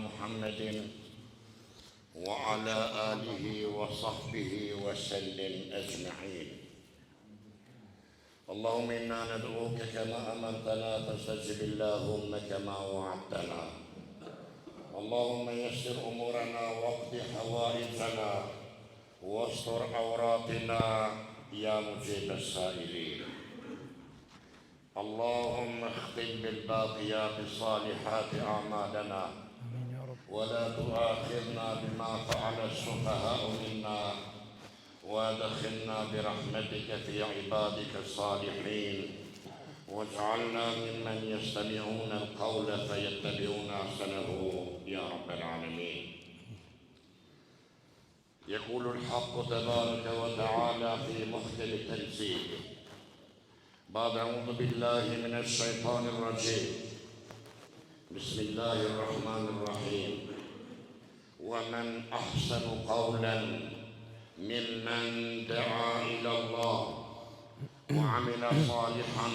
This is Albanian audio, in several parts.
محمد وعلى آله وصحبه وسلم أجمعين. اللهم إنا ندعوك كما أمرتنا فاستجب اللهم كما وعدتنا. اللهم يسر أمورنا واقض حوائجنا واستر عوراتنا يا مجيب السائلين. اللهم اختم بالباقيات الصالحات أعمالنا ولا تؤاخذنا بما فعل السفهاء منا وادخلنا برحمتك في عبادك الصالحين واجعلنا ممن يستمعون القول فيتبعون أحسنه يا رب العالمين. يقول الحق تبارك وتعالى في محكم تنزيله بعد أعوذ بالله من الشيطان الرجيم بسم الله الرحمن الرحيم ومن أحسن قولا ممن دعا إلى الله وعمل صالحا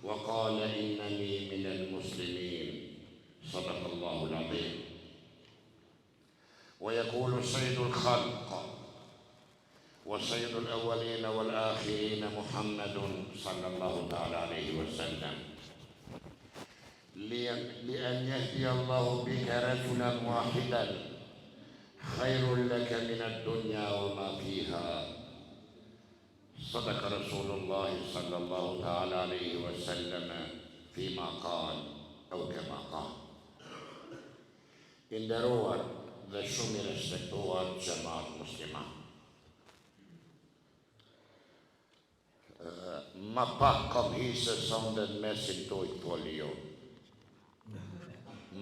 وقال إنني من المسلمين صدق الله العظيم. ويقول سيد الخلق وسيد الأولين والآخرين محمد صلى الله تعالى عليه وسلم لأن يهدي الله بك رجلا واحدا خير لك من الدنيا وما فيها. صدق رسول الله صلى الله تعالى عليه وسلم فيما قال أو كما قال. Nderuar dhe shumë i respektuar xhamat musliman. Ma pak kam hisë sonde në mesin toj të folio.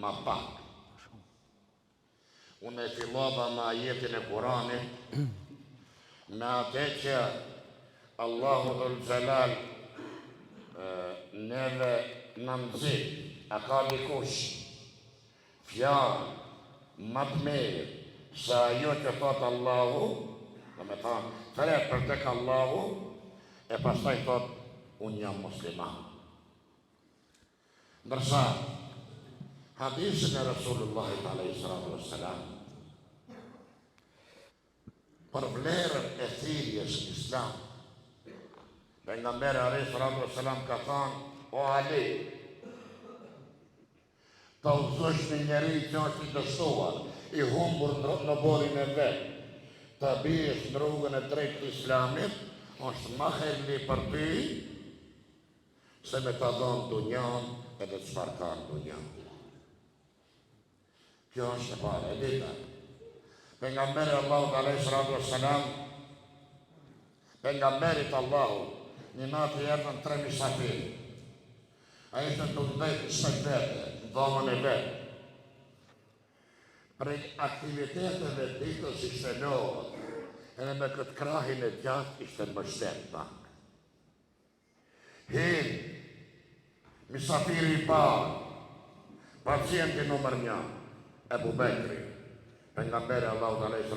Ma pak. Unë e fillova me ajetin e Kuranit, me atë që Allahu dhul Gjelal neve në nëzit, a ka dikush fjarë më të mirë se ajo që thotë Allahu, dhe me thanë, fret për tek Allahu, e pastaj thot, unë jam musliman. Ndërsa, hadisin e Rasulullahit a.s. për vlerën e thirrjes në Islam, pejgamberi a.s. ka thënë, o Ali, ta udhëzosh një njeri që është i dështuar, i humbur në borin e vetë, ta bijesh në rrugën e drejtë të Islamit, është më herli për ty se me ta dhonë dunjan edhe çfarë ka në dunjan. Kjo është e parë, e dita. Pejgamberi Allahut a.s. Pejgamberit Allahut, një natë erdhën 3 misafirë. A ishte të ndajtë në shpejt vete, në dhomën e vetë. Prej aktiviteteve ditës ishte lodhë, edhe me këtë krahin e gjatë ishte në mështet pak. Hinë, misafiri i parë, pacienti nëmër 1, Ebu Bekri, pejgamberi Allahut a.s.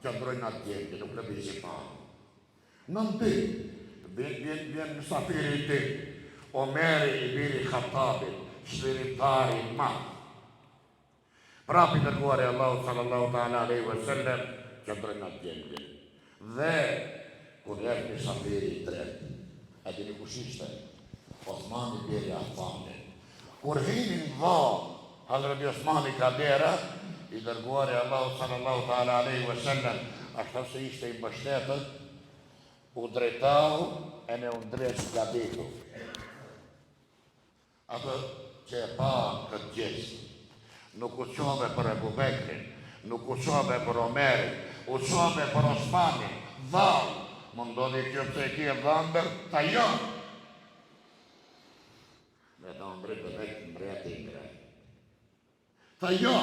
qëndrojnë atë djenti, nuk në bisi parë. Në ti, vjen misafiri i ti, Omeri i biri Khattabit, shliritari ma. Prapi dërguari Allahut sallallahu ta'ala alaihi wa sallam, qëndrojnë atë djenti. Dhe, kur jep misafiri i tretë, e dini kush ishte? Osmani biri Affani. Kur hinin dha, Hazreti Osmani Kadera, i dërguari Allahut sallallahu ta'ala alaihi wa sallam, ashtu se ishte i mbështetët, u drejtau e ne u ndreq gabitu. Atë që e pa këtë gjest, nuk u qove për Ebu Bekrin, nuk u qove për Omerin, u qove për Osmanin, dhal, më ndodhi kjo pëse e kje dhëndër, ta jo. Me ta mbrit dhe vekë mbret i ngrej. Ta jo.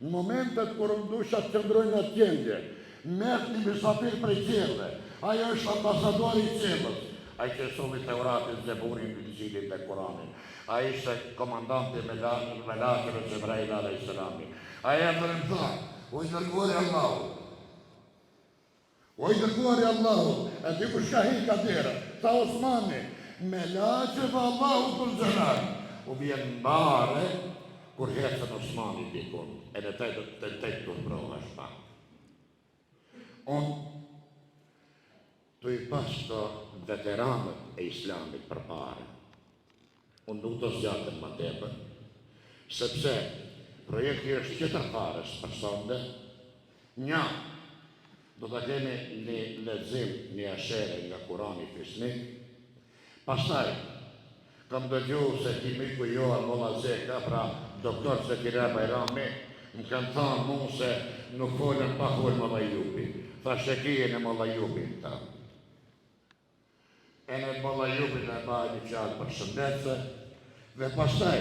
Në momentet kër ndusha të qëndrojnë atë gjendje, met një misafir prej qelve, ajo është ambasadori i qelës, ai që solli Teuratin, Zeburin, Injilin dhe Kuranin, ai ishte komandanti me melekëve të Xhebrail alayhis salam. Ai erdhi më tha, o i dërguari i Allahut. O i dërguari i Allahut, e di kush ka hi Kadera, ta Osmani, melekëve Allahut dhul Xhelal. U vjen mbare kur hecën Osmani dikun, e në të të mbrova shpa. Unë të i pas të veteranët e islamit për pare. Unë nuk do zgjatën më tepër, sepse projekti është qëtër parës për sonde. Një, do të kemi një lexim, një ashere nga Kurani Fisnik. Pastaj, kam dëgju se kimiku Johan Molla Zeka, pra doktor Zekirja Bajrami, më kanë thënë mu se nuk folën pa folë Molla Jupi. Thashtë e kije në Molla Jupin ta. E në Molla Jupin e bajë një qalë për shëndetëse, dhe pastaj,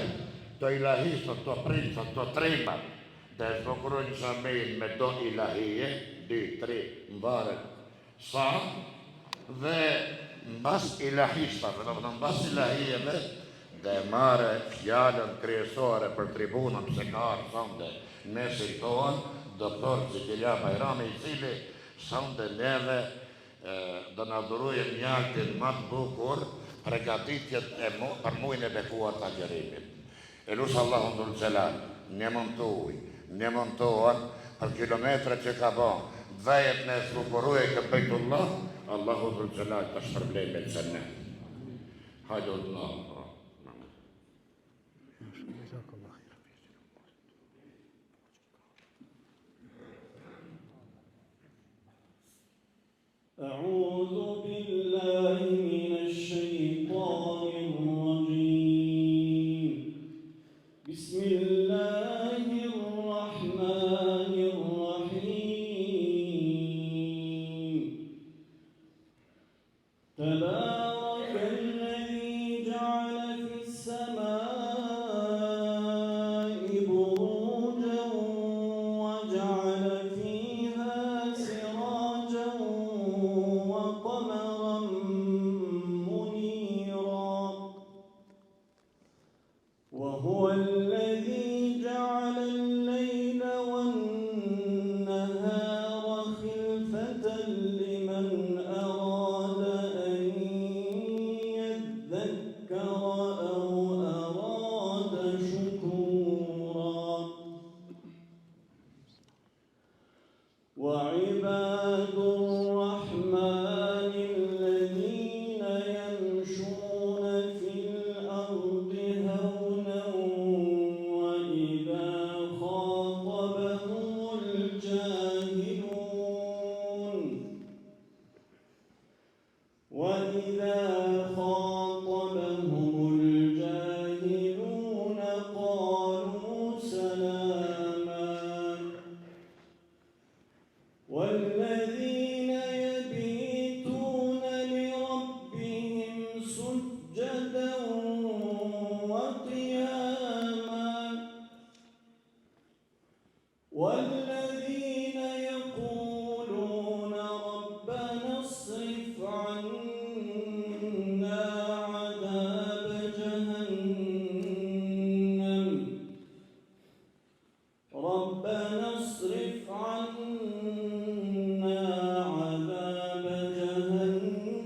të ilahistët, të princët, të trimat, dhe zbukurojnë Xhamejin me do ilahije, 2, 3, mbarët sa, dhe mbas ilahistëve, në mbas ilahijeve, dhe mare fjallën kryesore për tribunën se ka arë sonde mesin tonë, doktor Zekirja Bajrami, i cili sonde neve do në dhurujem njartin më të bukur pregatitjet për mujnë e bekuar të agjerimit. E lusë Allahun dhul Gjelal, ne montohen për kilometre që ka bon, dhajet në zbukuruje këtë Bejtullah, Allahu dhul Gjelal të shpërblej me qënë. Hajdo Allah. أعوذ بالله من الشيطان الرجيم بسم الله الرحمن الرحيم تبارك الذي جعل في السماء بروجا وجعل فيها سراجا وقمرا منيرا وهو الذي جعل الليل والنهار خلفة لمن أراد أن يذكر أو أراد شكورا وعباد الرحمن الذين يمشون في الأرض هونا وإذا خاطبهم الجاهلون قالوا سلاما والذين يبيتون لربهم سجدا وقياما والذين يقولون ربنا اصرف عنا عذاب جهنم ربنا اصرف عنا عذاب جهنم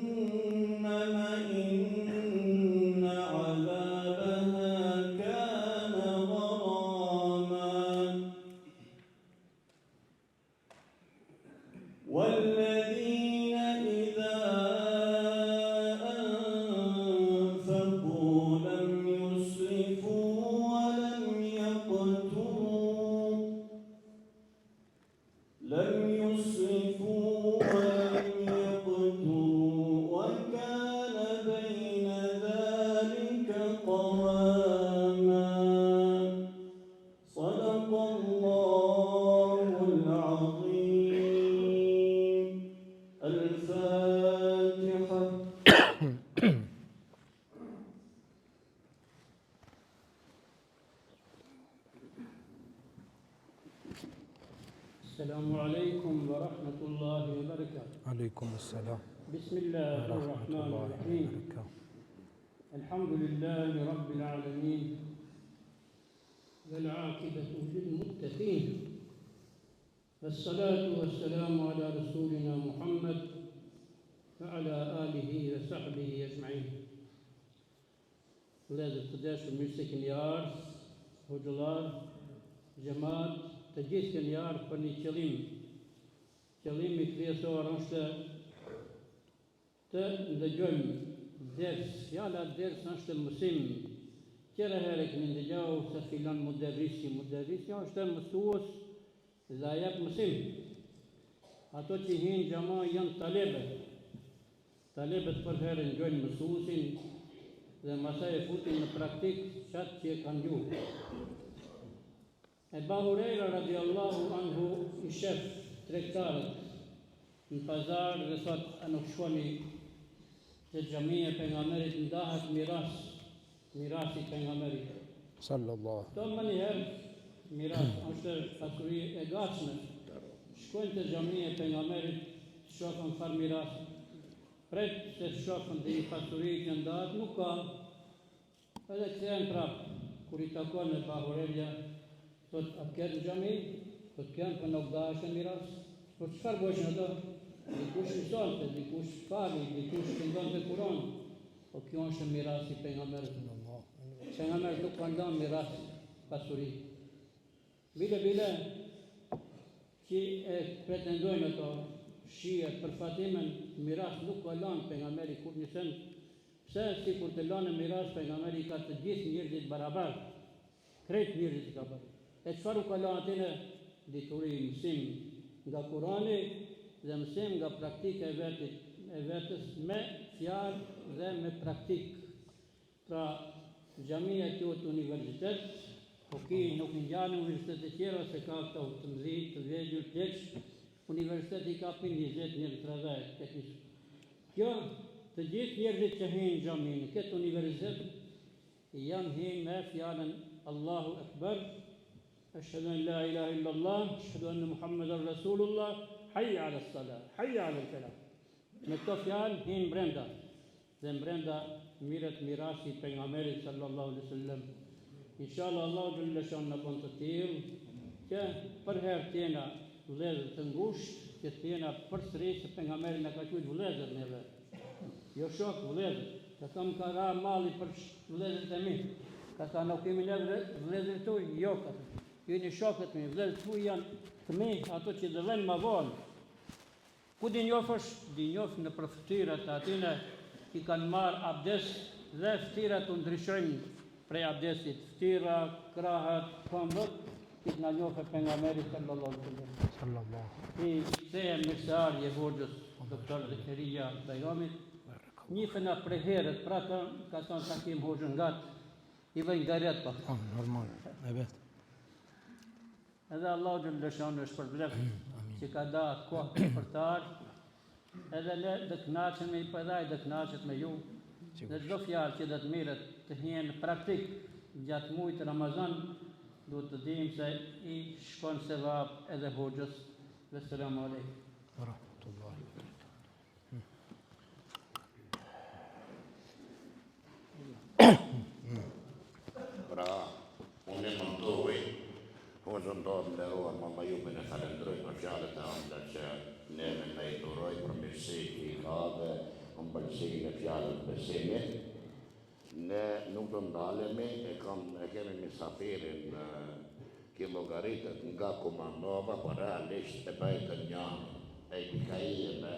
إن عذابها كان غراما والذين إذا أنفقوا لم يسرفوا ولم يقتروا وكان بين ذلك قواما صدق الله العظيم الفاتحة. السلام عليكم ورحمة الله وبركاته. عليكم السلام بسم الله ورحمة الرحمن الله الرحيم. وبركاته. الحمد لله رب العالمين والعاقبة للمتقين والصلاة والسلام على رسولنا محمد وعلى آله وصحبه أجمعين. Vëllezër të dashur, mirë se keni ardhur. hoxhallar, xhamat, të gjithë kanë ardhur për një qëllim. Qëllimi kryesor është të ndëgjojmë ders. Fjala ders është mësim. Qëra herë kemi ndëgjuar se filan muderrisi është mësues dhe jep mësim. Ato që hinë xhama janë talebe. Talebet për herë ndjojnë mësuesin dhe masaj e futin në praktik qatë që e kanë gjuhë. Ebu Hurajra radiallahu anhu i shef tregtarët në pazar dhe thot, a nuk shkoni se xhamia e pejgamberit ndahet mirasi pejgamberit. Sallallahu. Do më njëherë miras është pasuri e gatshme. Shkojnë të xhamia e pejgamberit, shohën far miras. Pret se shohën dhe i pasuri që ndahet nuk ka. Edhe kthehen prapë. Kur i takon me Bahurelja, thot, a këtë në xhami? Thot, kënë për nuk dashë miras. Po çfarë bëshën ato? Dikush mësonte, dikush fali, dikush këndonte Kur'an. Po kjo është mirasi pejgamberit. Pejgamberi nuk ka dhënë miras pasuri. Bile që e pretendojnë ato shihet për Fatimen, miras nuk ka lënë pejgamberi kur një sen. Pse si kur të lënë miras pejgamberi ka të gjithë njerëzit barabar. Krejt njerëzit ka bërë. E çfarë u ka lënë atëne? Dituri, mësim nga Kurani dhe mësim nga praktika e vetës me fjalë dhe me praktik. Pra, xhamia quhet universitet, po ki nuk ngjanë universitete tjera se ka këto të mëdhenj, të vjegjur, pleq, universiteti ka për 20 njerëz 30 teknikë. Kjo të gjithë njerëzit që hinë në xhami në këtë universitet janë hinë me fjalën Allahu Akbar, ashhadu an la ilaha illallah, ashhadu anna Muhammadan Rasulullah, hayya ala salat, hayya ala falah. Me këto fjalë hinë brenda. Dhe brenda mirët mirasi pejgamberit sallallahu alaihi wasallam. Inshallah Allahu xhalla shan në bën të tillë që për herë tjena vëllezër të ngushtë, që tjena përsëri se pejgamberi na ka thënë vëllezër neve. Jo shok vëllezër, ka thënë ka ra malli për vëllezërit e mi. Ka thënë nuk kemi ne vëllezërit tuaj, jo ka thënë. Jeni shokët mi, vëllezërit tuaj janë të mi, ato që dëvën më vonë. Ku di njofësh? Di njof në përftyrat atyne i kanë marë abdes dhe ftyrat u ndryshojnë prej abdesit. Ftyra, krahët, këmbët, i të në njofe pejgamberi sallallahu alaihi wasallam. I kthehem mirësear je hoxhës doktor Zekeria Bajramit. Njifena prej herët, pra ka thonë takim hoxhën gat, i vëjnë garet pa. Normal, evet. Edhe Allahu xhallahu shan është përblef që ka da kohë për të ardhur. Edhe ne dhe kënaqemi i përdaj dhe kënaqet me ju. Dhe çdo fjalë që do të mirët të hinë në praktik gjatë muajit Ramazan, duhet të dim se i shkon sevap edhe hoxhës. Veselamu alejkum. Rahmetullahi. Pra, unë e mëndoj, hoxhën do të nderuar, mama ju me në falendroj për fjalët e anda që neve me i duroj për mirësi që i ka dhe më bëllësinë e fjalët besimit. Ne nuk do ndalemi, e kemi misafirin që llogaritet nga Kumandova, por realisht e bëjtën janë, e i pikaije me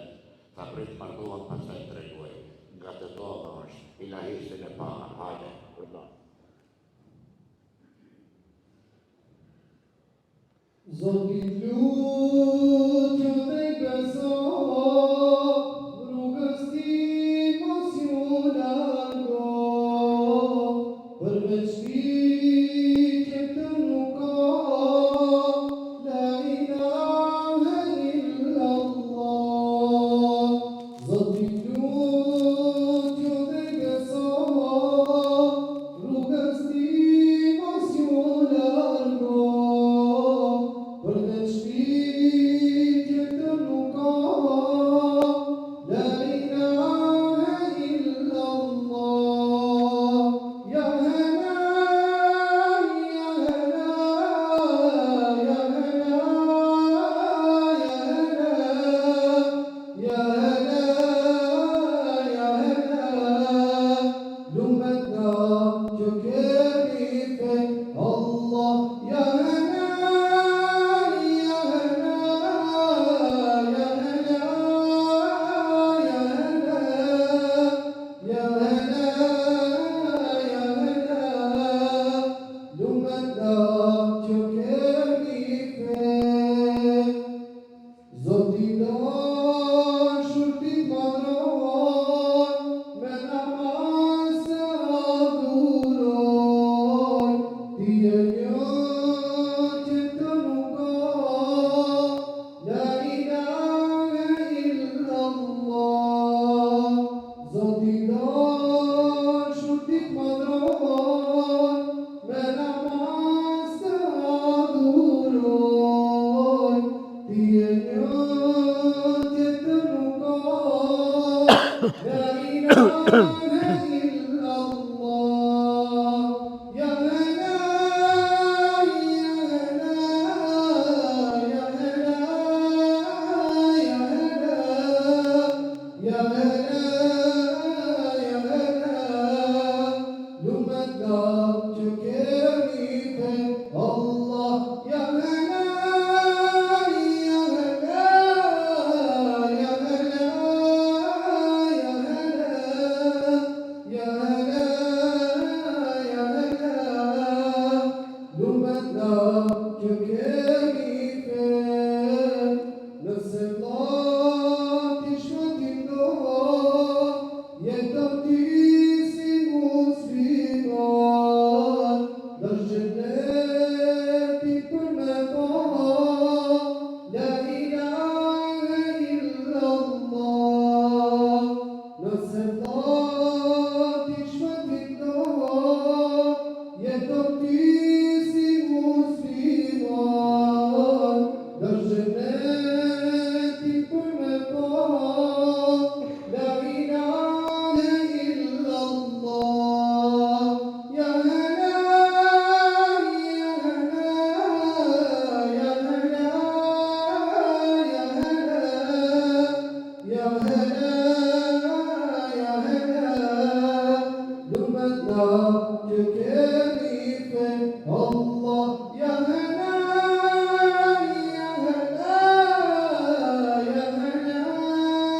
fabrik marduan pasaj të reguaj. Nga të tova është, ilahistin e parë, hajde, përdo. Zotit lutju dhe beso, rrugës ti mos ju largo, përveç ti që të nuk ka, la ilaha illallah. Zotit lutju dhe beso, rrugës ti mos ju largo, përveç ti na që kemi fe, nëse vllai ti shkëtim do, jetëm ti si musliman, dash xheneti për me pa, la ilahe illallah. Nëse vllai ti shkëtim do, jetëm ti si musliman, dash xheneti për me pa, la ilahe illallah. Ya hala, ya hala, ya hala, ya hala, ya hala, lumetna që kemi fe, Allah. Ya hala, ya hala, ya hala,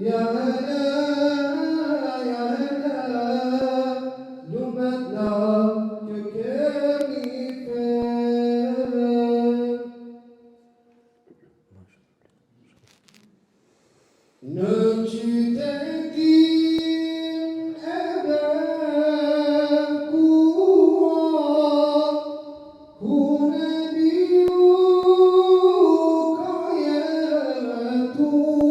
ya hala, ya hala, ya hala, lumetna që kemi fe. Në qytetin e bekuar, ku Nebiu ka jetuar,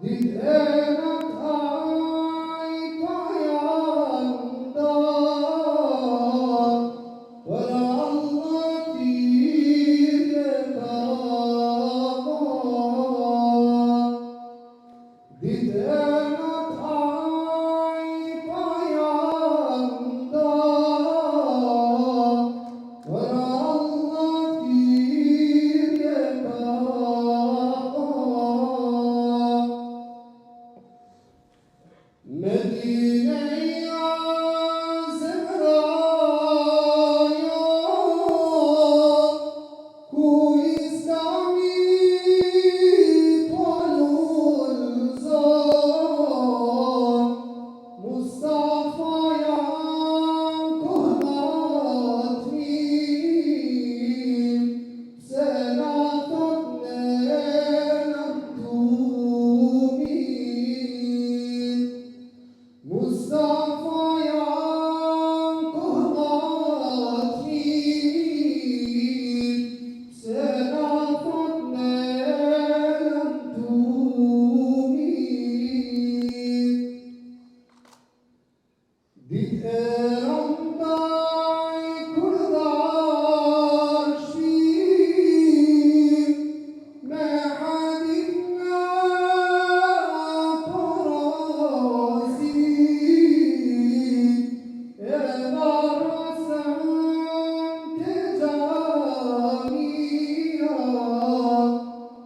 ditë e natë ai ka janë dar, për Allah thirrje ka marr. Ditë e natë ai ka janë dar, për Allah thirrje ka marr. Medineja zemraja, ku Islami po lullzon, Mustafa janë kohëmat mirë, se na thot ne jam tu mirë. Mustafa janë kohëmat mirë, se na thot ne jam tu mirë. Ditë e rëndaj kur dashim, me hadith nga porosim, e varësën të gjamia,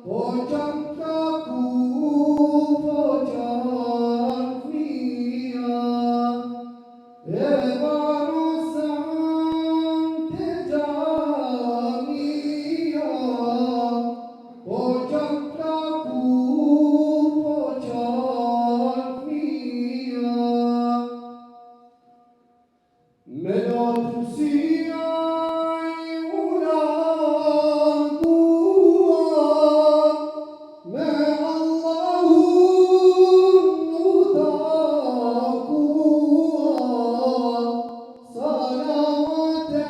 po qanë kaku, po qanë fmija. E varësën të gjamia, po qanë kaku, po qanë fmija. Me natë si ai u largua, me Allahun u takua, salavat e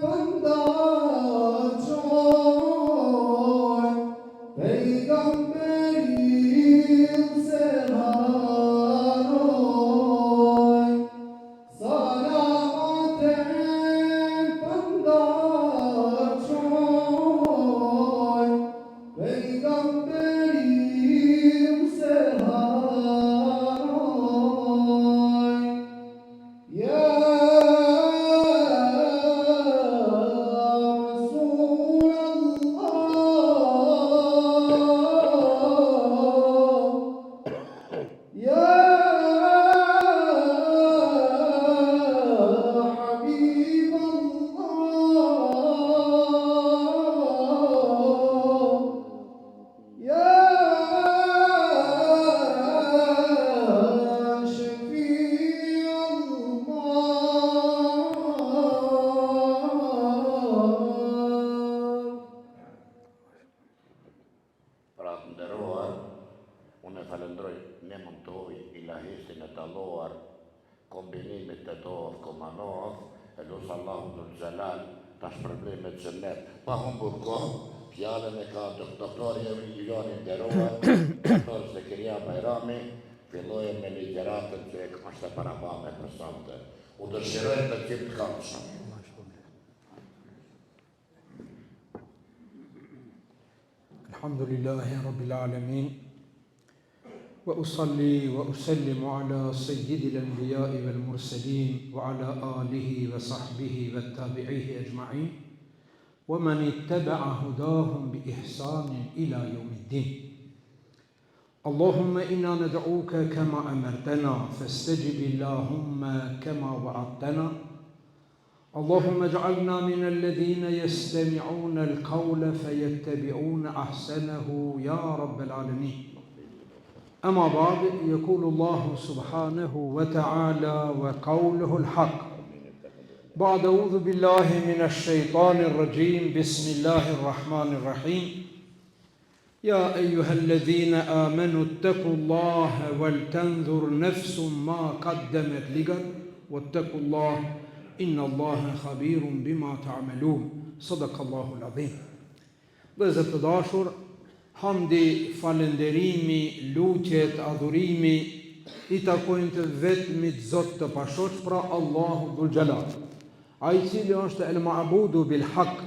pëndaçoj, pejgamberin se haroj. Salavat e manohet, e lusë Allahu dhul Gjelal, tash probleme të gjennet. Pa humbur kohë, fjallën e ka doktori Joni Nderuar, doktor Zekeria Bajrami, filloje me ligjeratën që e është e parabame për sante. U dëshirojnë të qimë të kamëshëm. Alhamdulillahi Rabbil Alamin. وأصلي وأسلم على سيد الأنبياء والمرسلين وعلى آله وصحبه والتابعيه أجمعين ومن اتبع هداهم بإحسان إلى يوم الدين. اللهم إنا ندعوك كما أمرتنا فاستجب اللهم كما وعدتنا. اللهم اجعلنا من الذين يستمعون القول فيتبعون أحسنه يا رب العالمين. أما بعد يقول الله سبحانه وتعالى وقوله الحق بعد أعوذ بالله من الشيطان الرجيم بسم الله الرحمن الرحيم يا أيها الذين آمنوا اتقوا الله ولتنظر نفس ما قدمت لغد واتقوا الله إن الله خبير بما تعملون صدق الله العظيم. Vëllezër të dashur, hamdi, falenderimi, lutjet, adhurimi i takojnë të vetmit Zot të pashoq, pra Allahu dhul Gjelal, ai i cili është el ma'budu bil haq,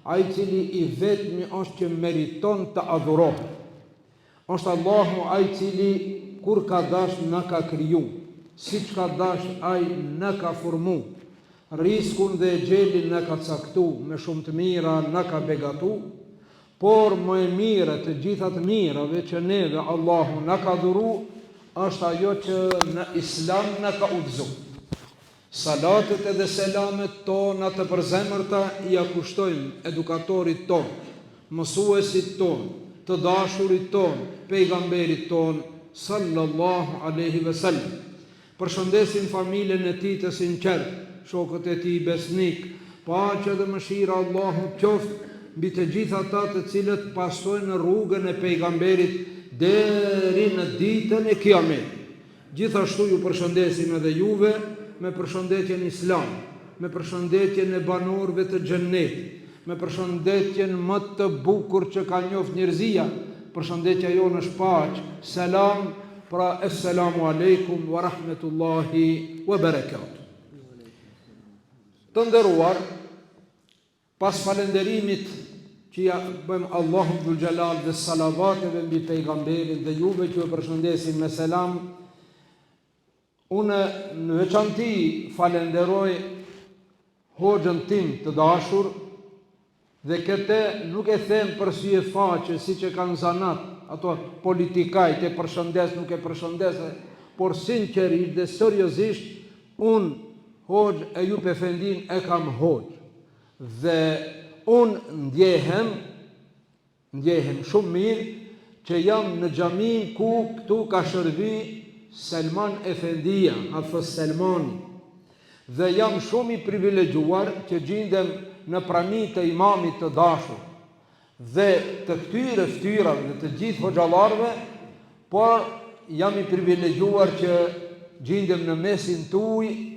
ai i cili i vetmi është që meriton të adhurohet. Është Allahu ai i cili kur ka dash na ka kriju, siç ka dash ai na ka formu, riskun dhe gjelin na ka caktu, me shumë të mira na ka begatu. Por më e mire të gjithat mirave që neve Allahu na ka dhuru, është ajo që në Islam na ka udhëzu. Salatet edhe selamet tona të përzemërta i akushtojmë edukatorit ton, mësuesit ton, të dashurit ton, pejgamberit ton, sallallahu aleyhi ve sellem. Përshëndesim familjen e tij të sinqert, shokët e tij besnik, paqja dhe mëshira Allahu qoftë mbi të gjitha ata të cilët pasojnë rrugën e pejgamberit deri në ditën e Kiametit. Gjithashtu ju përshëndesim edhe juve me përshëndetjen islam, me përshëndetjen e banorëve të xhennetit, me përshëndetjen më të bukur që ka njoft njerëzia. Përshëndetja jonë është paqë, selam, pra assalamu alaikum wa rahmetullahi wa barakatuh. Të nderuar, pas falenderimit që ja bëjmë Allahu dhul Gjelal dhe salavateve mbi pejgamberin dhe juve që e përshëndesim me selam, unë në veçanti falenderoj hoxhën tim të dashur dhe këtë nuk e them për sy e faqe si që kanë zanat ato politikajt e përshëndes nuk e përshëndese, por sinqerisht dhe seriozisht unë hoxh Ejup Efendin e kam hoxh. Dhe unë ndjehem shumë mirë që jam në xhamin ku këtu ka shërbi Selman Efendia, Hafës Selmani, dhe jam shumë i privilegjuar që gjindem në prani të imamit të dashur dhe të këtyre ftyrave dhe të gjithë hoxhallarëve, por jam i privilegjuar që gjindem në mesin tuaj.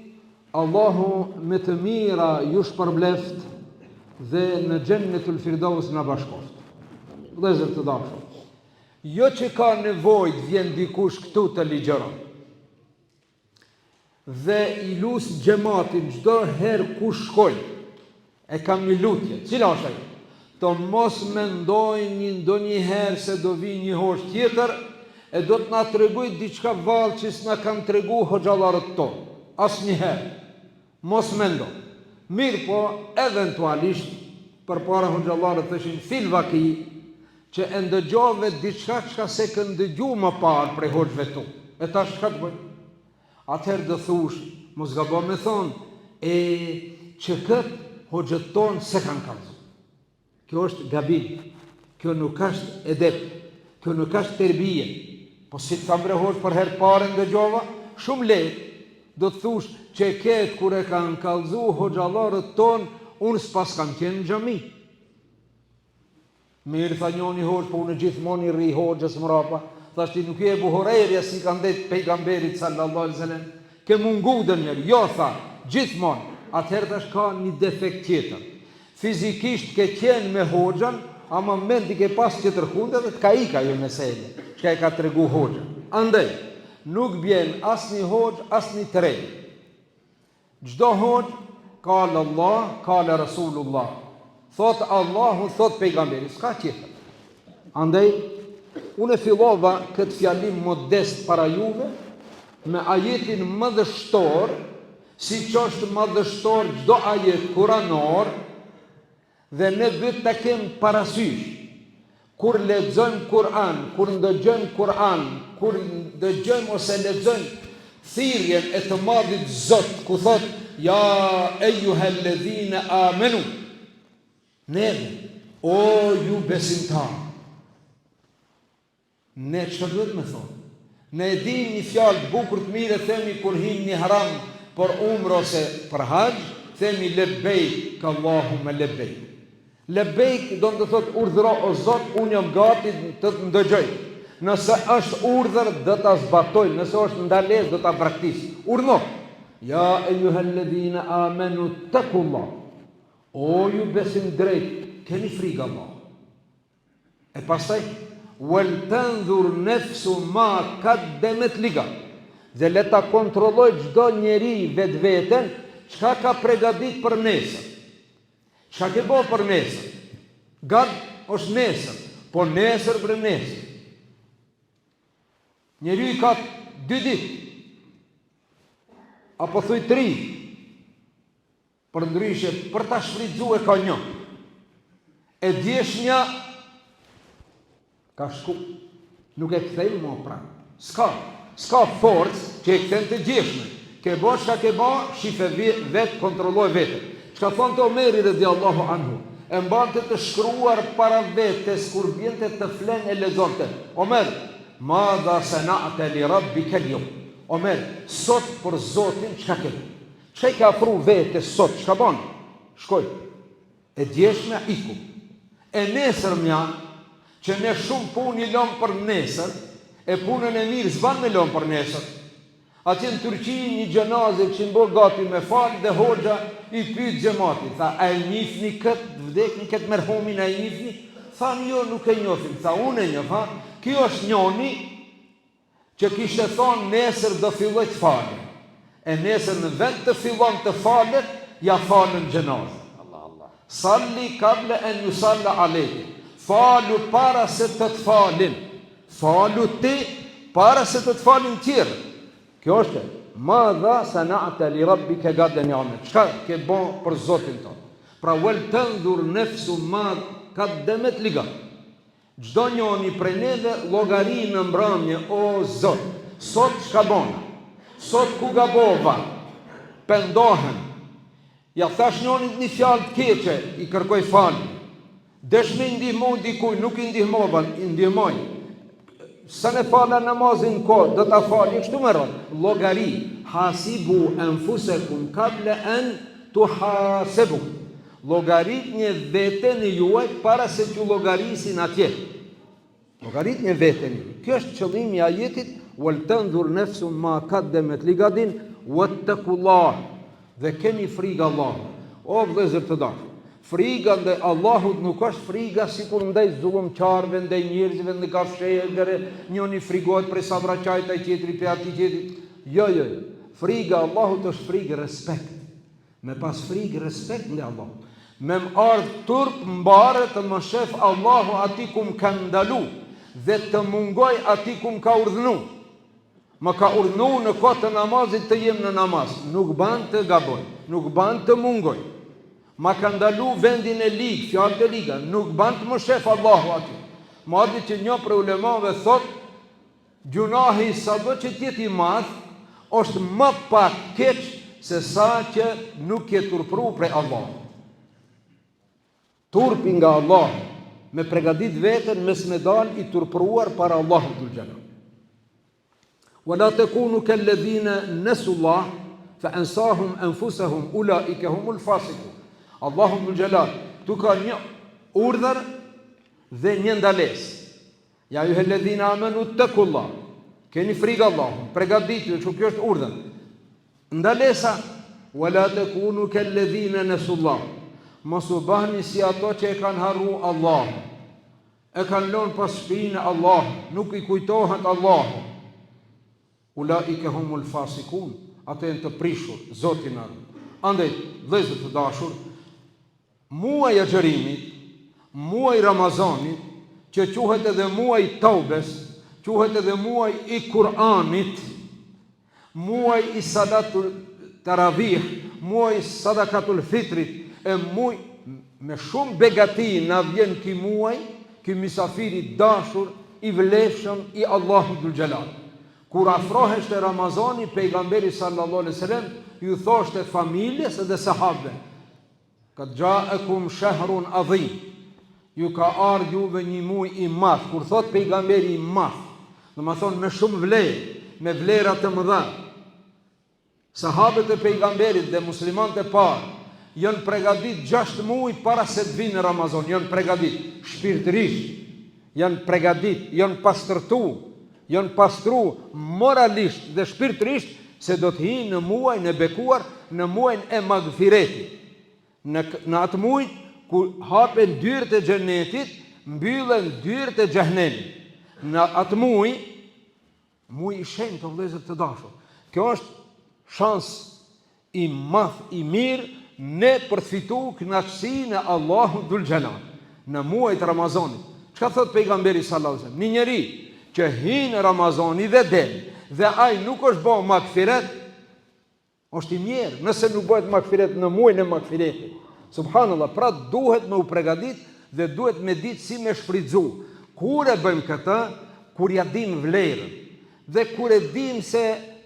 Allahu me të mira ju shpërbleft dhe në Gjennetul Firdaus na bashkoft. Vëllezër të dashur, jo që ka nevojë vjen dikush këtu të ligjeron dhe i lut xhamatin çdo herë ku shkoj, e kam një lutje. Cila është ajo? Të mos mendojnë ndonjëherë se do vi një hoxh tjetër e do të na tregojë diçka vallë që s'na kanë treguar hoxhallarët tonë. Asnjëherë. Mos mendo. Mirë po, eventualisht, për para hoxhallarët thëshin filvaki, që e ndëgjove diçka çka se kanë dëgju më parë prej hoxhëve tu. E tash çka të bëj? Atëherë do thush, mos gabon me thonë, që këtë hoxhët tonë se kanë kallëzu. Kjo është gabim, kjo nuk është edep, kjo nuk është terbije. Po si të thambre hoxhë për herë pare ndëgjova, shumë lehtë. Do të thush që ketë kur e kanë kallëzu hoxhallarët tonë, unë s'pas kam qenë në xhami. Mirë tha njoni hoxhë, po unë gjithmonë i rri hoxhës mrapa. Thashti nuk je Ebu Hurajra si ka ndet pejgamberit sallallahu alaihi wasallam. Ke mungu dënjër. Jo tha, gjithmonë. Atëherë tash ka një defekt tjetër. Fizikisht ke qenë me hoxhën, ama momenti ke pas tjetër hunde dhe të ka ika jo mesele, çka e ka tregu hoxha. Andaj, nuk bjen asnjë hoxh, asnjë trej. Çdo hoxh ka Allah, ka Rasulullah. Thot Allahu, thot pejgamberi, s'ka tjetër. Andaj, unë fillova këtë fjalim modest para juve me ajetin madhështor, si që është madhështor çdo ajet kuranor, dhe ne duhet të kemë parasysh. Kur lexojmë Kur'an, kur ndëgjojmë Kur'an, kur ndëgjojmë ose lexojmë thirrjen e të madhit Zot, ku thot ja eyyuhalladhina amanu, neve, o ju besimtar. Ne çfarë duhet me thonë? Ne e dim një fjalë të bukur të mirë, themi kur him një haram për umrë ose për haxh, themi lebejk Allahumma lebejk. Lebejk do të thotë urdhëro o Zot, unë jam gati të të ndëgjoj. Nëse është urdhër, do ta zbatoj, nëse është ndalesë, do ta braktis. Urdhno. Ja eyyuhalladhina amanu taqullah. O ju besim drejt, keni frikë Allah. E pastaj wal tanzur nafsu ma qaddamat liga. Dhe le ta kontrolloj çdo njeri vetveten çka ka përgatit për nesër. Çka ke bërë për nesër? Gad është nesër, po nesër për nesër. Njeri ka 2 ditë, apo thuj 3, për ndryshe, për ta shfrytzuar ka 1. E djeshnja ka shku, nuk e kthejmë më pra. S'ka forcë që e kthen të djeshme. Ke bo çka ke bo, shife vetë, kontrolloj vetë. Çka thonë të Omeri radiallahu anhu, e mbante të shkruar para vetes kur bjente të flen e lexonte. Omer, madha sana'ta li rabbika al-yawm. Omer, sot për Zotin çka ke? Çka i ka afru vetes sot, çka bën? Shkoj. E djeshme iku. E nesër mja, që ne shumë punë i lëm për nesër, e punën e mirë s'ban me lëm për nesër. Atje në Turqi një gjenazë që në bërë gati me falë dhe hoxha i pyet xhamati, tha, a e njifni këtë vdekni, këtë merhumin a e njifni? Tha, jo, nuk e njofim. Tha, unë e njoh, kjo është njoni që kishte thonë nesër do filloj të falet. E nesër në vend të fillon të falet, ja falën gjenazë. Salli kable en yusalla alejhi. Falu para se të të falin. Falu ti para se të të falin tjerë. Kjo është madha sana'ta li rabbika gadan yawma. Çka ke bën për Zotin ton? Pra wal tanzur nafsu ma qaddamat liga. Çdo njoni prej neve llogari në mbrëmje, o Zot. Sot çka bën? Sot ku gabova? Pendohen. Ja thash njonit një fjalë të keqe, i kërkoj falje. Dëshmi ndihmoj dikuj, nuk i ndihmova, i ndihmoj. Sa ne fala namazin ko, do ta fali, kështu më rrën. Llogari, hasibu anfusakum qabla an tuhasabu. Llogarit një veten e juaj para se t'ju llogarisin atje. Llogarit një veten e juaj. Kjo është qëllimi i ajetit, wal tanzur nafsun ma qaddamat ligadin wattaqullah. Dhe keni frikë Allahut. O vëllezër të dashur, friga ndaj Allahut nuk është friga sikur ndaj zullumçarëve, ndaj njerëzve në kafshë, njëri frigohet për sa braçajt ai tjetri për atë tjetri. Jo. Friga Allahut është frikë respekt. Me pas frikë respekt ndaj Allahut. Me më ardh turp mbare të më shef Allahu ati ku më ka ndalu dhe të mungoj ati ku më ka urdhnu. Më ka urdhnu në kohë të namazit të jem në namaz. Nuk ban të gaboj, nuk ban të mungoj. Ma ka ndalu vendin e ligë, fjallë të liga, nuk ban të më shef Allahu ati. Ma di që një për ulemave thot, gjunahi sa do që tjeti madh, është më pak keq se sa që nuk je turpru prej Allahu. Turpi nga Allah, me pregadit veten, me smedal i turpruar para Allahu dhul jalal. Wala takunu kalladhina nasu Allah fa ansahum anfusahum ulaika humul fasiqun. Allahu dhul jalal tu ka një urdhër dhe një ndalesë. Ja ju alladhina amanu taqullah. Keni frikë Allahut, përgatituni, kjo është urdhër. Ndalesa Wala takunu kalladhina nasullah. Mos u bahni si ato që e kanë harru Allah. E kanë lënë pas shpinë Allah, nuk i kujtohet Allah. Ulaika humul fasikun, ata janë të prishur, Zoti na. Andaj, vëllezër të dashur, muaji i xherimit, muaji i Ramazanit, që quhet edhe muaji i Taubes, quhet edhe muaji i Kur'anit, muaji i Salatul Taravih, muaji i Sadakatul Fitrit, e muaj me shumë begati na vjen ky muaj, ky misafiri dashur, i vlefshëm i Allahut dhul Xhelal. Kur afroheshte Ramazani, pejgamberi sallallahu alaihi wasallam ju thoshte familjes dhe sahabëve: "Kad ja'akum shahrun adhim." Ju ka ardhur juve një muaj i madh. Kur thot pejgamberi i madh, do të thonë me shumë vlerë, me vlera të mëdha. Sahabët e pejgamberit dhe muslimanët e parë janë pregadit 6 muaj para se të vinë Ramazan, janë pregadit shpirtërisht, janë pregadit, janë pastru moralisht dhe shpirtërisht se do të hinë në muajin e bekuar, në muajin e magfiretit. Në atë muaj ku hapen dyert e xhenetit, mbyllen dyert e xhehenemit. Në atë muaj i shenjtë, vëllezër të dashur. Kjo është shans i madh i mirë ne për të fituar kënaqësinë e Allahut dhul Xhelal në muajin e Ramazanit. Çka thot pejgamberi sallallahu alajhi wasallam? Një njeri që hinë në Ramazani dhe del, dhe ai nuk është bërë magfiret, është i mirë, nëse nuk bëhet magfiret në muajin e magfiretit. Subhanallah, pra duhet me u pregadit dhe duhet me ditë si me shfrytzu. Kur e bëjmë këtë, kur ja dim vlerën, dhe kur e dim se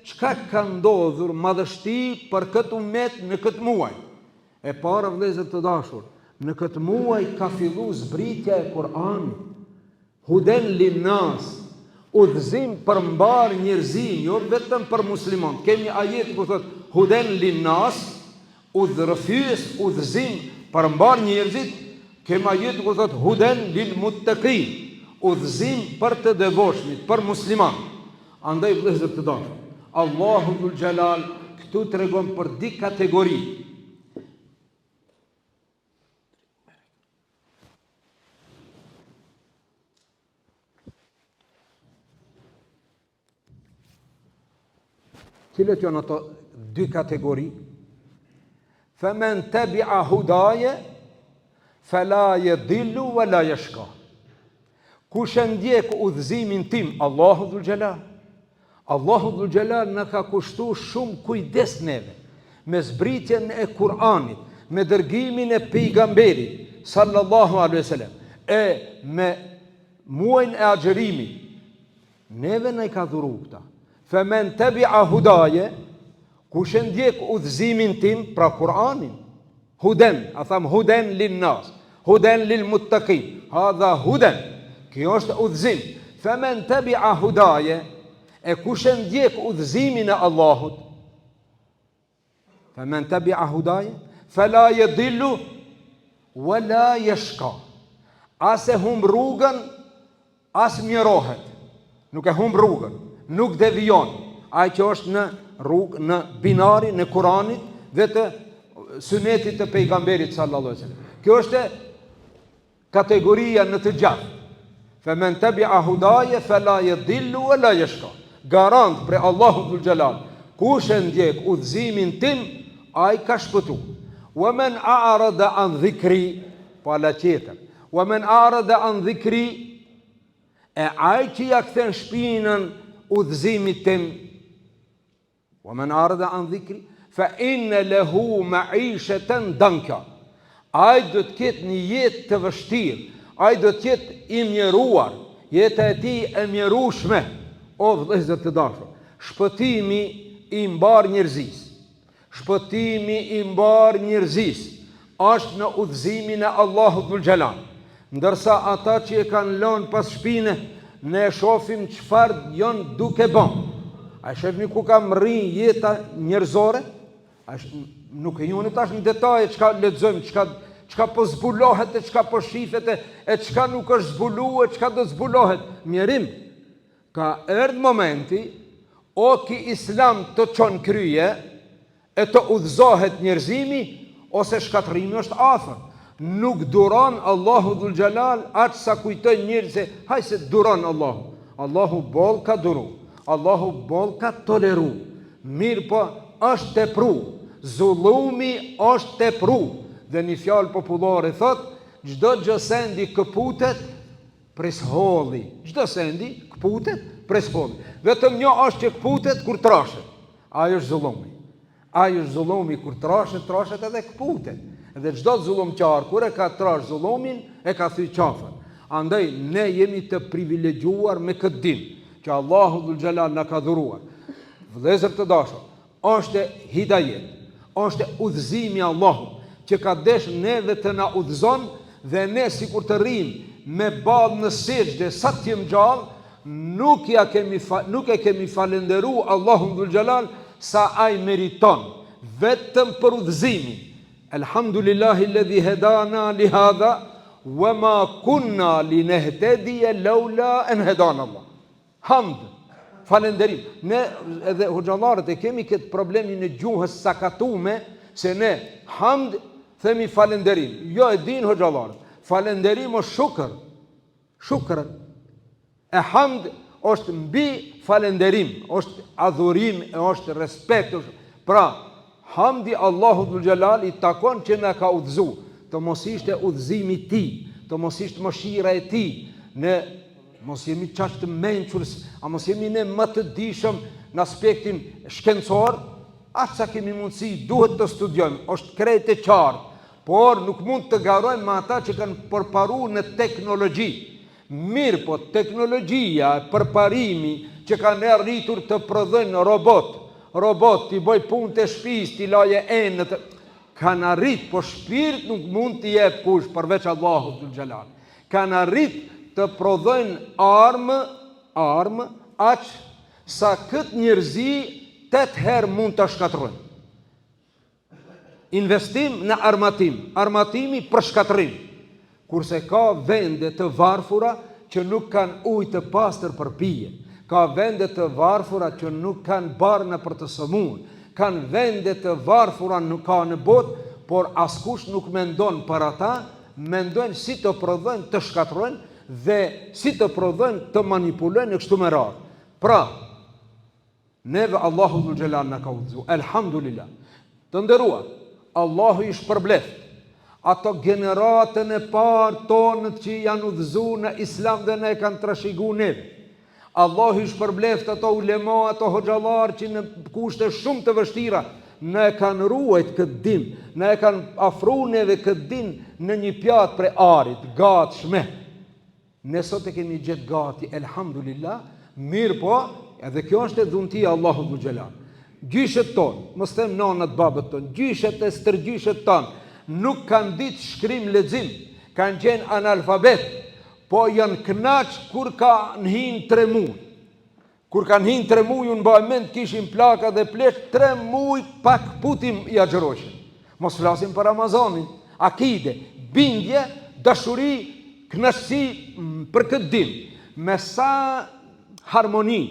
çka ka ndodhur madhështi për këtë umet në këtë muaj. E para, vëllezër të dashur, në këtë muaj ka fillu zbritja e Kur'anit. Huden linnas, udhëzim për mbar njerëzin, jo vetëm për musliman. Kemi ajet ku thot huden linnas, udhëzim për mbar njerëzit. Kemi ajet ku thot huden lil muttaqin, udhëzim për të devotshmit, për musliman. Andaj, vëllezër të dashur, Allahu dhul Xhelal këtu tregon për di kategori. Cilat janë ato dy kategori? Faman tabi'a hudaye fala yadillu wala yashqa. Kush e ndjek udhëzimin tim, Allahu dhul Xhelal. Allahu dhul Xhelal na ka kushtuar shumë kujdes neve me zbritjen e Kur'anit, me dërgimin e pejgamberit sallallahu alaihi wasallam, e me muajin e agjerimit. Neve na i ka dhuru këta. Faman tabi'a hudaye, kush e ndjek udhëzimin tim, pra Kur'anin. Huden, a tham huden linnas, huden lil muttaqin. Hadha huden. Kjo është udhëzim. Faman tabi'a hudaye, e kush e ndjek udhëzimin e Allahut. Faman tabi'a hudaye fala yadillu wala yashqa. As e humb rrugën, as mjerohet. Nuk e humb rrugën, nuk devijon. Ai që është në rrugë, në binarin e Kuranit dhe të sunetit të pejgamberit sallallahu alaihi wasallam. Kjo është kategoria në të gjatë. Faman tabi'a hudaye fala yadillu wala yashqa. Garant për Allahu dhul Xhelal, kush e ndjek udhëzimin tim, ai ka shpëtu. Wa man a'rada an dhikri, pala tjetër. Wa man a'rada an dhikri, e ai që ja kthen shpinën udhëzimit tim. Wa man a'rada an dhikri fa inna lahu ma'ishatan danka. Ai do të ketë një jetë të vështirë, ai do të jetë i mjeruar, jeta e tij e mjerueshme. O vëllezër të dashur, shpëtimi i mbar njerëzis, shpëtimi i mbar njerëzis është në udhëzimin e Allahut dhul Xhelal. Ndërsa ata që e kanë lënë pas shpine, ne shohim çfarë janë duke bën. A shefni ku ka rrinë jeta njerëzore? Nuk e njohuni tash në detaje çka lexojmë, çka po zbulohet e çka po shifet e çka nuk është zbuluar, çka do zbulohet. Mjerim. Ka erdhë momenti, o ki islam të qonë kryje, e të udhëzohet njerëzimi, ose shkatrimi është afër. Nuk duron Allahu Dhul Gjalal atë sa kujtoj njerëz se hajse duron Allahu. Allahu boll ka duru, Allahu boll ka toleru. Mirë po është tepru, zullumi është tepru. Dhe një fjalë popullore thot, çdo gjë sendi këputet pres holli. Çdo sendi këputet pres holli. Vetëm një është që këputet kur trashet. Ajo është zullumi. Ajo është zullumi kur trashet edhe këputet. Edhe çdo zullumqar kur e ka trash zullumin, e ka thy qafën. Andaj ne jemi të privilegjuar me këtë dinë që Allahu Dhul Gjalal na ka dhuruar. Vëllezër të dashur, është hidajet, është udhëzimi i Allahut që ka desh neve të na udhëzon dhe ne sikur të rrim me ballë në sejdë sa të jem gjallë, nuk e kemi falenderu Allahun Dhul Gjalal sa ai meriton, vetëm për udhëzimin. Elhamdulillahi alladhi hedana li hadha wa ma kunna linehtediya laula an hedana Allah. Hamd, falenderim. Ne edhe hoxhallarët e kemi këtë problemin e gjuhës sakatume, se ne hamd themi falenderim. Jo e din hoxhallarët. Falenderim është shukr. Shukrën. E hamd është mbi falenderim, është adhurim, është respekt. Pra, hamdi Allahu Dhul Gjalal i takon që na ka udhëzu, të mos ishte udhëzimi i tij, të mos ishte mëshira e tij, ne mos jemi çast të mençur, a mos jemi ne më të dijshëm në aspektin shkencor, aq sa kemi mundësi, duhet të studiojmë, është krejt e qartë, por nuk mund të garojmë me ata që kanë përparuar në teknologji. Mirë po, teknologjia, përparimi që kanë arritur të prodhojnë robot t'i bëj punë të shtëpisë, t'i laje enët, kanë arrit, po shpirt nuk mund t'i jep kush përveç Allahut Dhul Gjalal. Kanë arrit të prodhojnë armë, aq sa këtë njerëzi 8 herë mund të shkatrojnë. Investim në armatimi për shkatrim. Kurse ka vende të varfura që nuk kanë ujë të pastër për pije. Ka vende të varfura që nuk kanë barna për të sëmur. Kanë vende të varfura nuk ka në botë, por askush nuk mendon për ata, mendojnë si të prodhojnë të shkatrojnë dhe si të prodhojnë të manipulojnë e kështu me radhë. Pra, neve Allahu Dhul Gjalal na ka udhëzuar. Elhamdulillah. Të nderuar, Allahu i shpërbleft ato generatën e parë tonët që janë udhëzuar në Islam dhe ne kanë trashëguar neve. Allahu i shpërbleft ato ulema, ato hoxhallar që në kushte shumë të vështira ne kanë ruajt këtë din, ne kanë afruar neve këtë din në një pjatë prej arit, gatshme. Ne sot e kemi gjetë gati, elhamdulillah, mirë po, edhe kjo është e dhuntia Allahu Dhul Gjalal. Gjyshet tonë, mos them nanat babët tonë, gjyshet e stërgjyshet tonë, nuk kanë ditë shkrim lexim, kanë qenë analfabet, po janë knaq kur kanë hinë 3 muaj. Kur kanë hinë 3 muaj, unë bëjment kishin plaka dhe plesh, 3 muaj pak putim i agjëroshin. Mos flasim për Ramazanin, akide, bindje, dashuri, knaqësi për këtë din, me sa harmoni,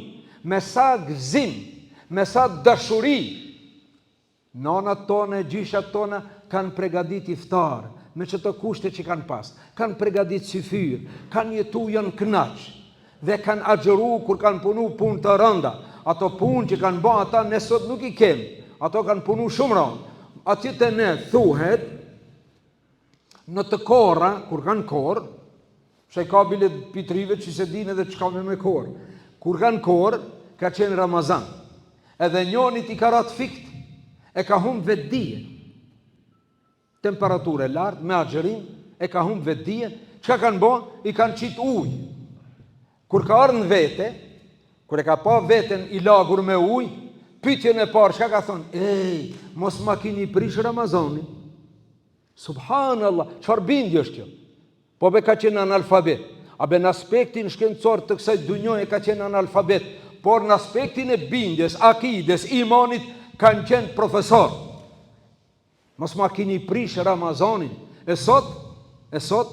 me sa gëzim, me sa dashuri, nanat tone, gjyshat tone, kanë pregadit iftar, me që të kushte që kanë pas, kanë pregadit syfyr, kanë jetu janë knaq, dhe kanë agjeru kur kanë punu punë të rënda, ato punë që kanë ba ata nesot nuk i kemë, ato kanë punu shumë rëndë, ati të ne thuhet, në të kora, kur kanë korë, shë ka bilet pitrive që se dine dhe që ka me korë, kur kanë korë, ka qenë Ramazan, edhe njonit i ka ratë fikt, e ka humë vetë dije, temperaturë e lartë, me agjerim, e ka humë vetë dije, që kanë bo, i kanë qitë ujë. Kur ka arë në vete, kur e ka pa veten i lagur me ujë, pyetjen e parë, që ka thonë, mos ma kini prish Ramazanin. Subhanallah, çfarë bindje është kjo? Po be ka qenë analfabet, a be në aspektin shkencor të kësaj dunjoje ka qenë analfabet, por në aspektin e bindjes, akides, imanit, kanë qenë profesor. Mos ma kini prish Ramazanin. E sot,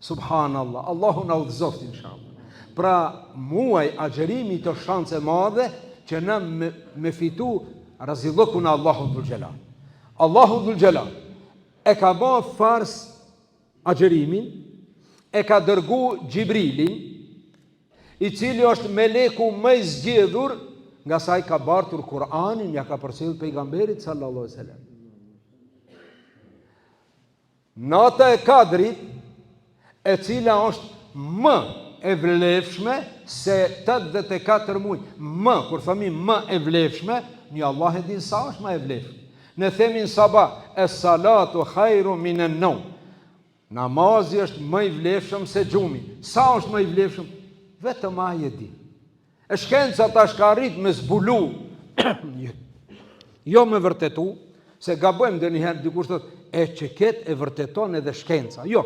subhanallah, Allahu na udhëzoft inshallah. Pra muaj agjerimi të shanse madhe që na me fitu razillokun Allahu dhul xhelal. Allahu dhul xhelal e ka bë fars agjerimin, e ka dërgu Gjibrilin, i cili është meleku më i zgjedhur, nga sa i ka bartur Kur'anin, ja ka përcjell pejgamberit sallallahu alaihi wasallam. Nata e Kadrit, e cila është më e vlefshme se 84 muaj, kur themi më e vlefshme, një Allah e din sa është më e vlefshme. Ne themin sabah, es-salatu khairu minan nawm. Namazi është më i vlefshëm se gjumi. Sa është më i vlefshëm? Vetëm ai e di. E shkenca tash ka arrit me zbulu, jo me vërtetu, se gabojmë dhe njëherë dikush thotë, e që ketë e vërteton edhe shkenca. Jo,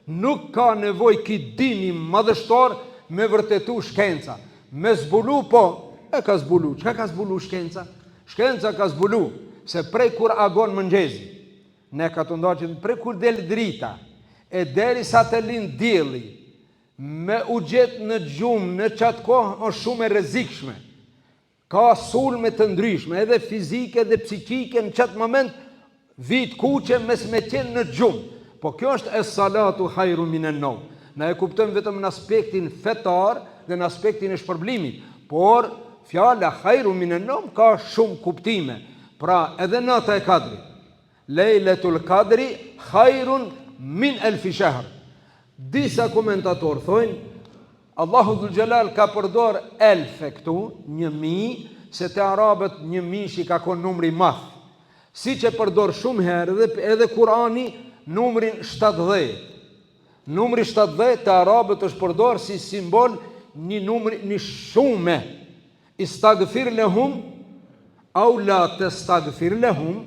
nuk ka nevoj ki dini madhështor me vërtetu shkenca. Me zbulu, po, e ka zbulu. Çka ka zbulu shkenca? Shkenca ka zbulu, se prej kur agon mëngjezi, ne ka të ndoqen, prej kur del drita, e deri sa të lind dielli, me u gjetë në gjumë, në qatë kohë, është shumë e rrezikshme. Ka sulme të ndryshme, edhe fizike, edhe psikike, në qatë moment, vit kuqe mes me qenë në gjumë. Po kjo është es-salatu khairu minan nawm. Na e kuptojmë vetëm në aspektin fetar dhe në aspektin e shpërblimit, por fjala khairu minan nawm ka shumë kuptime. Pra, edhe nata e Kadrit. Lejletul Kadri khairun min alfi shahr. Disa komentatorë thojnë, Allahu dhul xhelal ka përdor elfe këtu, 1000, se te arabët 1000 shi ka kon numri madh. Si që përdor shumë herë edhe Kurani numrin 70. Numri 70 te arabët është përdor si simbol një shume. Istaghfir lahum au la tastaghfir lahum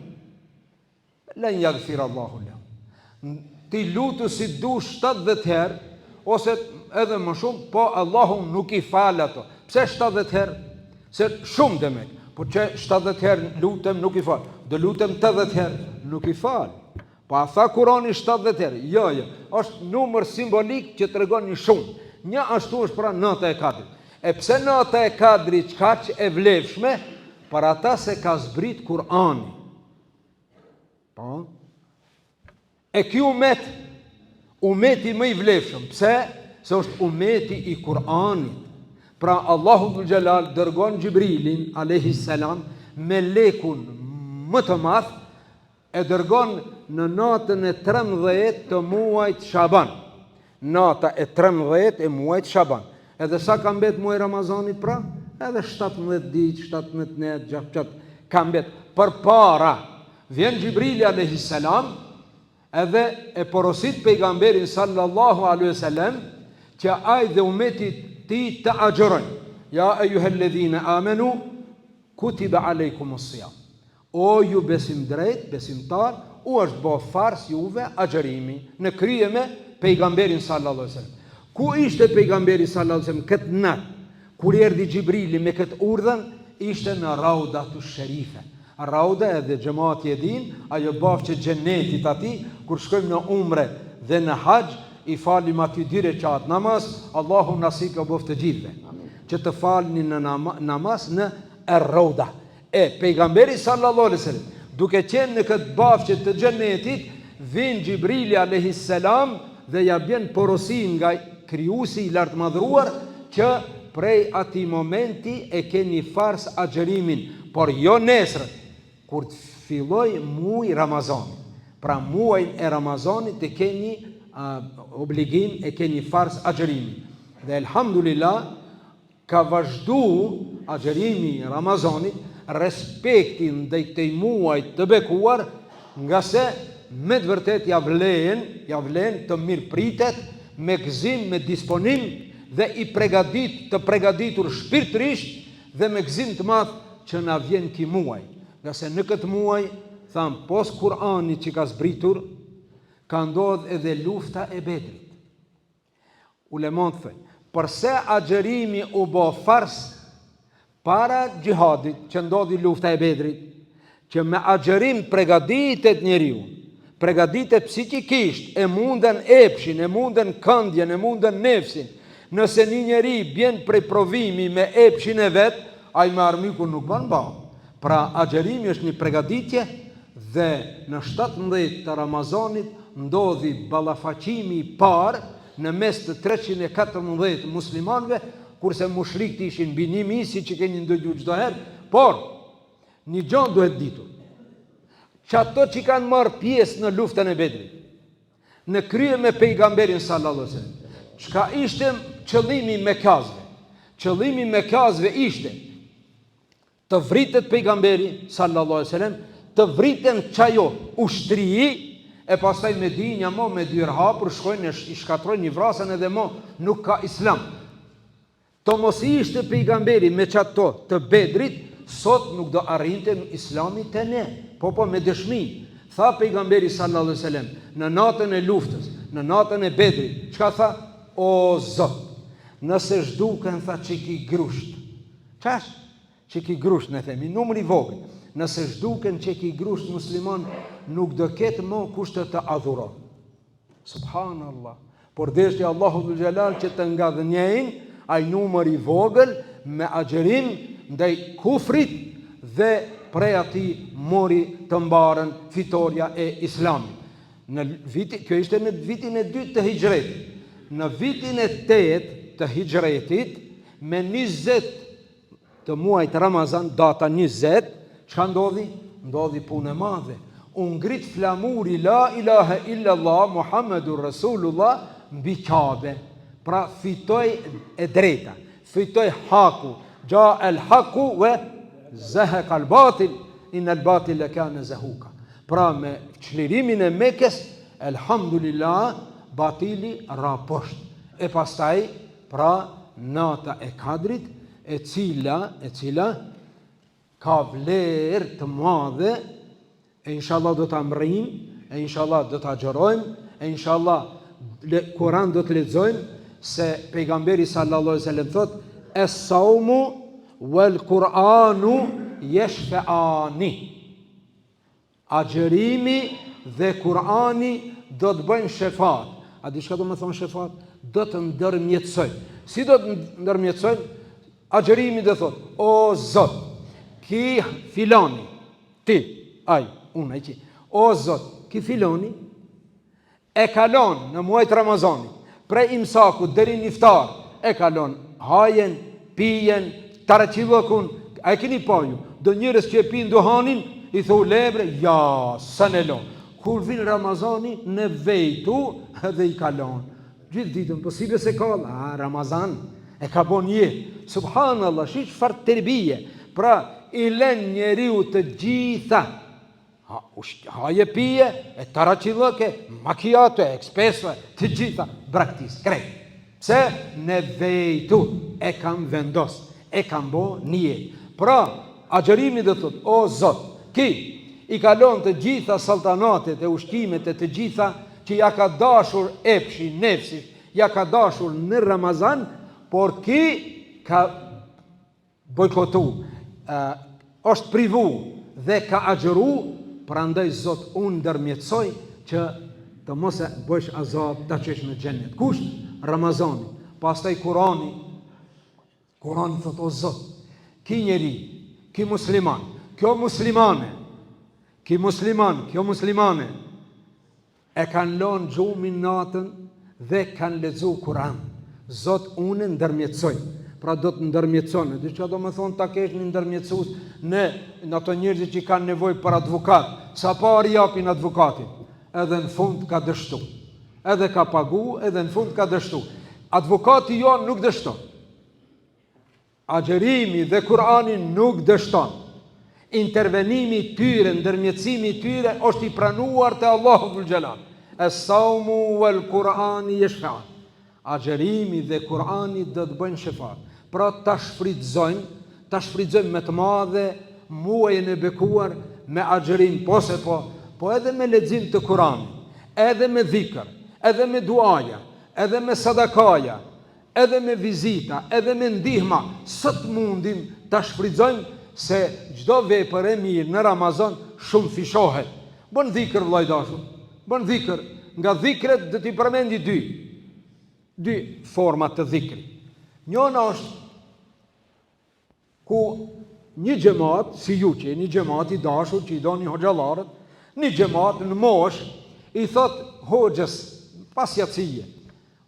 lan yaghfir Allahu lahum. Ti lutu si du 70 herë, ose edhe më shumë, po Allahu nuk i falë ato. Pse 70 herë? Se shumë dhe me. Po që 70 herë lutem nuk i falë. Do lutem 80 herë, nuk i falë. Po a tha Kurani 70 herë? Jo. Është numër simbolik që të regon një shumë. Një ashtu është pra nata e Kadrit. E pse nata e Kadrit qka që e vlefshme, për ata se ka zbrit Kurani. Po? E kjo umeti më i vlefshëm. Pse? Se është umeti i Kur'anit. Pra Allahu dhul xhelal dërgon Gjibrilin alayhis salam me lekun më të madh, e dërgon në natën e 13 të muajit Shaban. Nata e 13 e muajit Shaban. Edhe sa ka mbet muaj Ramazanit pra? Edhe 17 ditë, 17 net, gjatë ka mbet. Përpara vjen Gjibrili alayhis salam, edhe e porosit pejgamberin sallallahu alaihi wasallam që ai dhe umetit ti të agjërojnë. Ja ejuhelledhina amenu, kutiba alejkumus siyam. O ju besim drejt, besimtar, u është bo fars juve agjërimi në krye me pejgamberin sallallahu alaihi wasallam. Ku ishte pejgamberi sallallahu alaihi wasallam këtë natë? Kur erdhi Gjibrili me këtë urdhën, ishte në Raudatu Sherife. Rauda edhe xhamati e din, ajo bafë që xhenetit ati, kur shkojmë në umre dhe në haxh, i falim aty 2 rekat namaz, Allahu nasip ka bëft të gjithve. Që të falni në namaz në Rauda. E pejgamberi sallallahu alaihi wasallam, duke qenë në këtë bafë të xhenetit, vin Gjibrili alayhis salam dhe ja bën porosin nga krijuesi i lartmadhëruar që prej ati momenti e keni fars agjërimin, por jo nesër, kur të filloj muaj Ramazani. Pra muajin e Ramazanit e keni obligim, e keni fars agjërimi. Dhe elhamdulillah, ka vazhdu agjërimi Ramazanit, respektin dhe i këtej muajt të bekuar, nga se me të vërtet ja vlen të mirë pritet, me gëzim, me disponim, dhe të pregaditur shpirtërisht, dhe me gëzim të madh që na vjen ki muaj. Nga se në këtë muaj, tham, pos Kur'ani që ka zbritur, ka ndodh edhe lufta e Bedrit. Ulemon thënë, përse agjërimi u bo fars para gjihadit që ndodhi lufta e Bedrit, që me agjërim pregaditet njeriu, pregaditet psikikisht, e munden epshin, e munden këndjen, e munden nefsin. Nëse një njeri bjen prej provimi me epshin e vet, ai me armiku nuk ban ba. Pra agjerimi është një pregaditje dhe në 17 të Ramazanit ndodhi ballafaqimi i parë në mes të 314 muslimanëve, kurse mushrikët ishin mbi 1000, siç e keni ndëgjuar çdo herë, por një gjë duhet ditur. Që ato që kanë marrë pjesë në luftën e Bedrit, në krye me pejgamberin sallallahu alaihi wasallam, çka ishte qëllimi me kazve? Qëllimi me kazve ishte të vritet pejgamberi sallallahu alaihi wasallam, të vriten çajo ushtri, e pastaj Medinja mo me dy hapur shkojnë i shkatrojnë një vrasën edhe mo nuk ka islam. To mos ishte pejgamberi me çato të Bedrit, sot nuk do arrinte islami te ne, po me dëshmi. Tha pejgamberi sallallahu alaihi wasallam në natën e luftës, në natën e Bedrit, çka tha? O Zot, nëse zhduken tha çiki grusht. Çash? Çiki grusht ne themi, numri i vogël. Nëse zhduken çiki grusht musliman, nuk do ketë më kushte të adhuro. Subhanallah. Por deshti Allahu dhul Jalal që të ngadhnjejnë ai numër i vogël me agjerim ndaj kufrit dhe prej atij mori të mbarën fitoria e Islamit. Kjo ishte në vitin e 2 të Hijretit. Në vitin e 8 të Hijretit, me 20 të muajt Ramazan, data 20, çka ndodhi? Ndodhi punë e madhe. U ngrit flamuri la ilaha illallah Muhammedur Rasulullah mbi Kabe. Pra fitoi e drejta, fitoi haku, ja el haku wa zahaqa al batil, in al batil kana zahuka. Pra me çlirimin e Mekës, elhamdulillah, batili ra poshtë. E pastaj pra nata e Kadrit, e cila ka vlerë të madhe, e inshallah do ta mrrim, e inshallah do ta xherojmë, e inshallah Kur'an do të lexojmë se pejgamberi sallallahu alaihi wasallam thot es-saumu wal Qur'anu yashfa'ani. Agjerimi dhe Kur'ani do të bëjnë shefat. A di çka do të thonë shefat? Do të ndërmjetësojnë. Si do të ndërmjetësojnë? Agjerimi do thot: o Zot, ki filani, ti, unë ai që, o Zot, ki filani e kalon në muajt Ramazanit, prej imsaku deri në iftar, e kalon hajen, pijen, taraqillokun, a e keni pa ju? Do njerëz që e pin duhanin, i thou lebre, ja, sa ne lon. Kur vin Ramazani, në vejtu edhe i kalon. Gjithë ditën, po si se ka, Ramazan, e ka bon jetë. Subhanallah, shi çfarë terbije. Pra, i len njeriu të gjitha, haje pije, e taraqillëke, makijato, ekspreso, të gjitha, braktis, krejt. Pse? Në vejtu, e kam vendos, e kam bo një. Pra, agjerimi dhe thot, o Zot, ki, i kalon të gjitha saltanatet e ushqimet e të gjitha që ja ka dashur epshi, nefsi, ja ka dashur në Ramazan, por ki ka bojkotu, është privu dhe ka agjeru. Prandaj Zot unë ndërmjetësoj që të mos e bësh azab ta qesh në xhennet. Kush? Ramazani. Pastaj Kurani thot o Zot, ki njeri, ki musliman, kjo muslimane e kanë lënë gjumin natën dhe kanë lexu Kur'an. Zot unë ndërmjetësoj. Pra do të ndërmjetëson. Dhe çka do më thonë ta kesh një ndërmjetësues në ato njerëz që kanë nevojë për advokat. Sa parë japin advokatin, edhe në fund ka dështu. Edhe ka pagu, edhe në fund ka dështu. Advokati jo nuk dështon. Agjerimi dhe Kur'ani nuk dështon. Intervenimi tyre, ndërmjetësimi tyre është i pranuar te Allahu dhul Jalal. Es-saumu wal Qur'ani yashfa'. Agjerimi dhe Kur'ani do të bëjnë shefat. Pra ta shfrytëzojmë me të madhe muajin e bekuar me agjerim, po edhe me lexim të Kur'anit, edhe me dhikr, edhe me duaja, edhe me sadakaja, edhe me vizita, edhe me ndihma, sot mundim ta shfrytëzojmë se çdo vepër e mirë në Ramazan shumë fishohet. Bën dhikr vllai dashur, bën dhikr, nga dhikret do t'i përmendi dy forma të dhikrit. Njëna është ku një xhamat si ju që një xhamat I dashur që I doni hoxhallarët, një xhamat në mosh I thot hoxhës pas jacije,